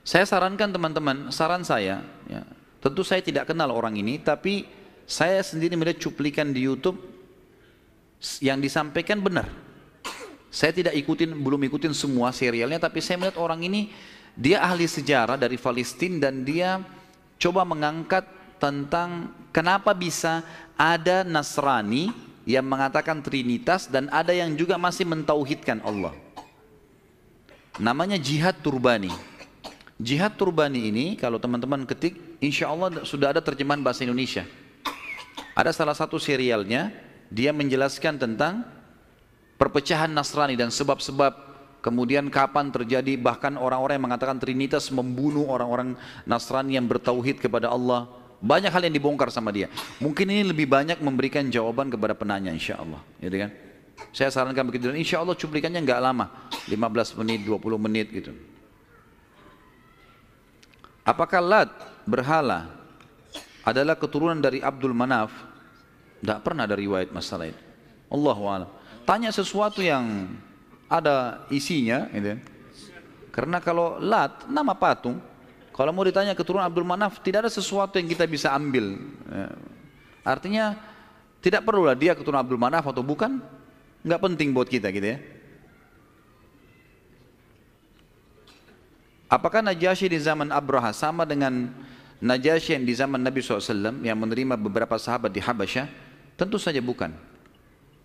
Speaker 1: Saya sarankan teman-teman, saran saya ya, tentu saya tidak kenal orang ini, tapi saya sendiri melihat cuplikan di YouTube yang disampaikan benar. Saya belum ikutin semua serialnya, tapi saya melihat orang ini, dia ahli sejarah dari Palestina, dan dia coba mengangkat tentang kenapa bisa ada Nasrani yang mengatakan Trinitas dan ada yang juga masih mentauhidkan Allah. Namanya Jihad Turbani. Jihad Turbani ini kalau teman-teman ketik, insya Allah sudah ada terjemahan bahasa Indonesia. Ada salah satu serialnya, dia menjelaskan tentang perpecahan Nasrani dan sebab-sebab, kemudian kapan terjadi, bahkan orang-orang yang mengatakan Trinitas membunuh orang-orang Nasrani yang bertauhid kepada Allah. Banyak hal yang dibongkar sama dia. Mungkin ini lebih banyak memberikan jawaban kepada penanya, insya Allah. Gitu kan? Saya sarankan begitu, dan insya Allah cuplikannya nggak lama, 15 menit, 20 menit gitu. Apakah Lat berhala adalah keturunan dari Abdul Manaf? Tidak pernah ada riwayat masalah itu. Allahu a'lam. Tanya sesuatu yang ada isinya, gitu. Karena kalau Lat nama patung, kalau mau ditanya keturunan Abdul Manaf, tidak ada sesuatu yang kita bisa ambil. Artinya tidak perlulah dia keturunan Abdul Manaf atau bukan, nggak penting buat kita gitu ya. Apakah Najasyi di zaman Abraha sama dengan Najasyi yang di zaman Nabi SAW yang menerima beberapa sahabat di Habasyah? Tentu saja bukan.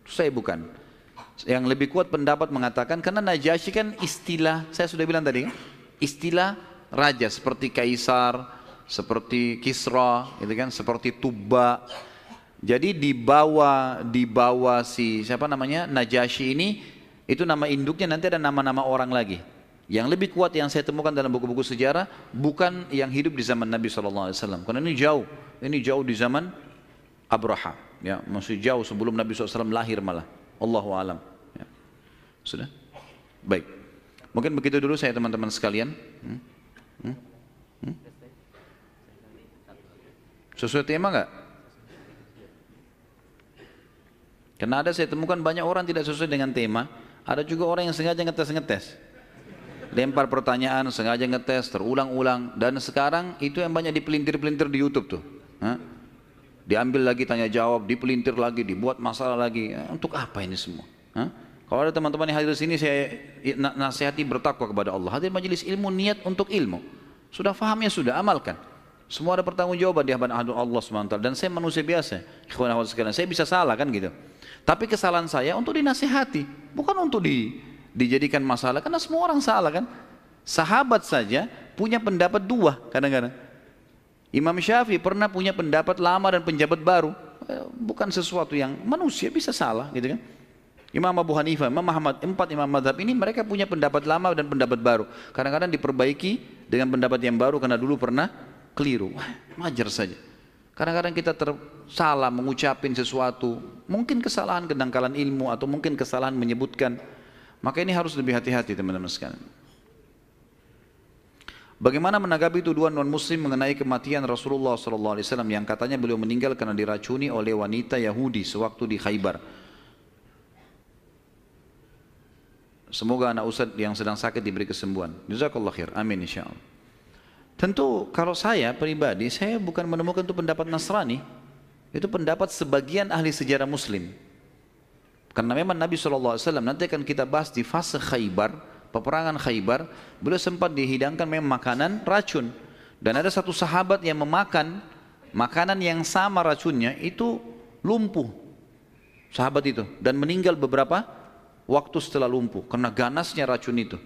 Speaker 1: Tentu saja bukan. Yang lebih kuat pendapat mengatakan, karena Najasyi kan istilah, saya sudah bilang tadi, istilah raja seperti Kaisar, seperti Kisra, gitu kan, seperti Tuba. Jadi di bawah si siapa namanya Najasyi ini, itu nama induknya, nanti ada nama-nama orang lagi. Yang lebih kuat yang saya temukan dalam buku-buku sejarah bukan yang hidup di zaman Nabi SAW, karena ini jauh di zaman Abraha, ya, masih jauh sebelum Nabi SAW lahir malah. Allahu a'lam. Ya. Sudah, baik. Mungkin begitu dulu saya teman-teman sekalian. Sesuai tema nggak? Karena ada saya temukan banyak orang tidak sesuai dengan tema. Ada juga orang yang sengaja ngetes. Lempar pertanyaan, sengaja ngetes, terulang-ulang. Dan sekarang itu yang banyak dipelintir-pelintir di YouTube tuh. Diambil lagi tanya jawab, dipelintir lagi, dibuat masalah lagi. Untuk apa ini semua? Kalau ada teman-teman yang hadir di sini, saya nasihati bertakwa kepada Allah. Hadir majelis ilmu, niat untuk ilmu. Sudah faham ya sudah, amalkan. Semua ada pertanggungjawaban di hadapan Allah SWT. Dan saya manusia biasa, saya bisa salah kan gitu. Tapi kesalahan saya untuk dinasihati, bukan untuk dijadikan masalah, karena semua orang salah kan. Sahabat saja punya pendapat dua kadang-kadang. Imam Syafi'i pernah punya pendapat lama dan pendapat baru. Bukan sesuatu yang manusia bisa salah gitu kan. Imam Abu Hanifah, Imam Ahmad, 4 imam mazhab ini mereka punya pendapat lama dan pendapat baru. Kadang-kadang diperbaiki dengan pendapat yang baru karena dulu pernah keliru. Wajar saja. Kadang-kadang kita salah mengucapin sesuatu, mungkin kesalahan kedangkalan ilmu atau mungkin kesalahan menyebutkan. Maka ini harus lebih hati-hati teman-teman sekalian. Bagaimana menanggapi tuduhan non-muslim mengenai kematian Rasulullah SAW yang katanya beliau meninggal karena diracuni oleh wanita Yahudi sewaktu di Khaybar? Semoga anak Ustadz yang sedang sakit diberi kesembuhan. Jazakallah khair. Amin insyaAllah. Tentu kalau saya pribadi, saya bukan menemukan itu pendapat Nasrani. Itu pendapat sebagian ahli sejarah muslim. Karena memang Nabi SAW, nanti akan kita bahas di fase Khaybar, peperangan Khaybar, beliau sempat dihidangkan memang makanan racun. Dan ada satu sahabat yang memakan makanan yang sama racunnya, itu lumpuh. Sahabat itu. Dan meninggal beberapa waktu setelah lumpuh, karena ganasnya racun itu.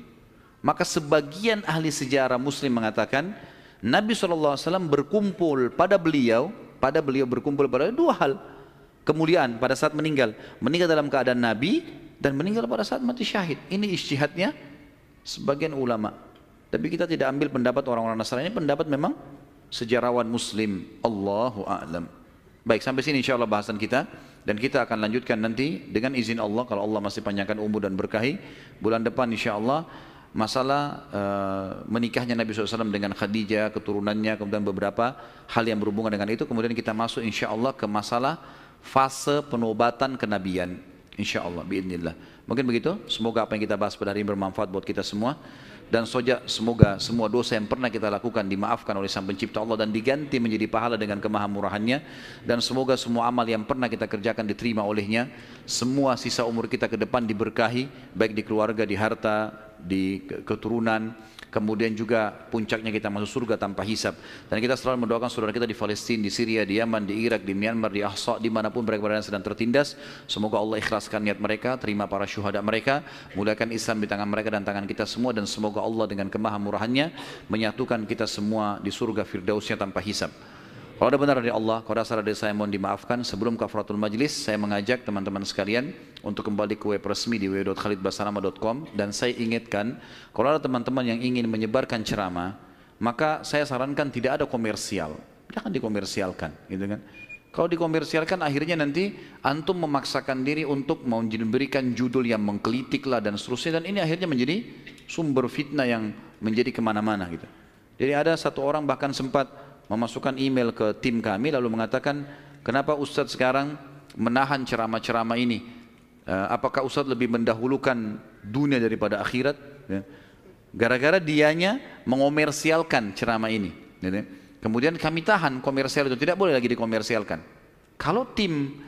Speaker 1: Maka sebagian ahli sejarah muslim mengatakan, Nabi SAW berkumpul pada beliau berkumpul pada dua hal. Kemuliaan pada saat meninggal dalam keadaan Nabi dan meninggal pada saat mati syahid. Ini ijtihadnya sebagian ulama. Tapi kita tidak ambil pendapat orang-orang Nasrani, ini pendapat memang sejarawan muslim. Allahu a'lam. Baik, sampai sini insya Allah bahasan kita. Dan kita akan lanjutkan nanti dengan izin Allah, kalau Allah masih panjangkan umur dan berkahi, bulan depan insya Allah masalah menikahnya Nabi SAW dengan Khadijah, keturunannya, kemudian beberapa hal yang berhubungan dengan itu. Kemudian kita masuk insya Allah ke masalah fase penobatan kenabian, insya Allah, biidznillah. Mungkin begitu, semoga apa yang kita bahas pada hari ini bermanfaat buat kita semua. Dan semoga semua dosa yang pernah kita lakukan dimaafkan oleh Sang Pencipta Allah dan diganti menjadi pahala dengan kemahamurahannya. Dan semoga semua amal yang pernah kita kerjakan diterima olehnya. Semua sisa umur kita ke depan diberkahi, baik di keluarga, di harta, di keturunan. Kemudian juga puncaknya kita masuk surga tanpa hisab. Dan kita selalu mendoakan saudara kita di Palestina, di Syria, di Yaman, di Irak, di Myanmar, di Ahsa, dimanapun mereka berada sedang tertindas. Semoga Allah ikhlaskan niat mereka, terima para syuhada mereka, muliakan Islam di tangan mereka dan tangan kita semua. Dan semoga Allah dengan kemahamurahannya menyatukan kita semua di surga firdausnya tanpa hisab. Kalau ada benar dari Allah, kalau ada salah dari saya mohon dimaafkan. Sebelum kafaratul majlis, saya mengajak teman-teman sekalian untuk kembali ke web resmi di www.khalidbasalamah.com. Dan saya ingatkan, kalau ada teman-teman yang ingin menyebarkan ceramah, maka saya sarankan tidak ada komersial. Jangan dikomersialkan, gitu kan. Kalau dikomersialkan akhirnya nanti antum memaksakan diri untuk memberikan judul yang menggelitik lah dan seterusnya. Dan ini akhirnya menjadi sumber fitnah yang menjadi kemana-mana gitu. Jadi ada satu orang bahkan sempat memasukkan email ke tim kami lalu mengatakan, kenapa Ustadz sekarang menahan ceramah-ceramah ini? Apakah Ustadz lebih mendahulukan dunia daripada akhirat? Gara-gara dianya mengomersialkan ceramah ini. Kemudian kami tahan komersial itu, tidak boleh lagi dikomersialkan. Kalau tim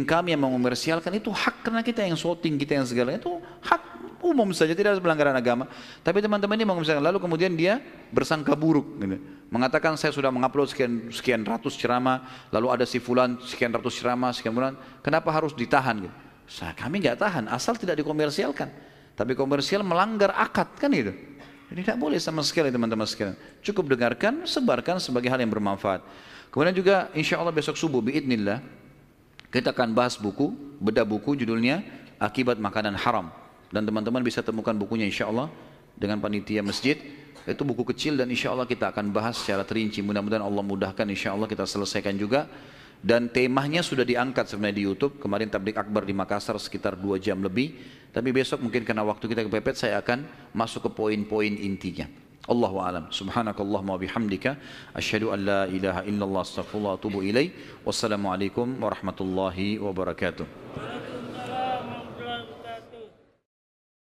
Speaker 1: kami yang mengomersialkan itu hak, karena kita yang shooting, kita yang segala itu hak umum saja, tidak ada pelanggaran agama. Tapi teman-teman ini mengomersialkan, lalu kemudian dia bersangka buruk, gitu. Mengatakan saya sudah mengupload sekian ratus ceramah, lalu ada si fulan sekian ratus ceramah, sekian bulan, kenapa harus ditahan? Gitu. Kami nggak tahan, asal tidak dikomersialkan. Tapi komersial melanggar akad, kan itu. Jadi tidak boleh sama sekali teman-teman sekalian. Cukup dengarkan, sebarkan sebagai hal yang bermanfaat. Kemudian juga insya Allah besok subuh biidznillah kita akan bahas buku, bedah buku judulnya Akibat Makanan Haram. Dan teman-teman bisa temukan bukunya insya Allah dengan panitia masjid. Itu buku kecil dan insya Allah kita akan bahas secara terinci. Mudah-mudahan Allah mudahkan, insya Allah kita selesaikan juga. Dan temanya sudah diangkat sebenarnya di YouTube. Kemarin tablik akbar di Makassar sekitar 2 jam lebih. Tapi besok mungkin karena waktu kita kepepet, saya akan masuk ke poin-poin intinya. Allahu a'lam. Subhanakallahumma bihamdika asyhadu an la ilaha illallah astaghfirullah wa atubu ilaih. Wassalamualaikum warahmatullahi wabarakatuh.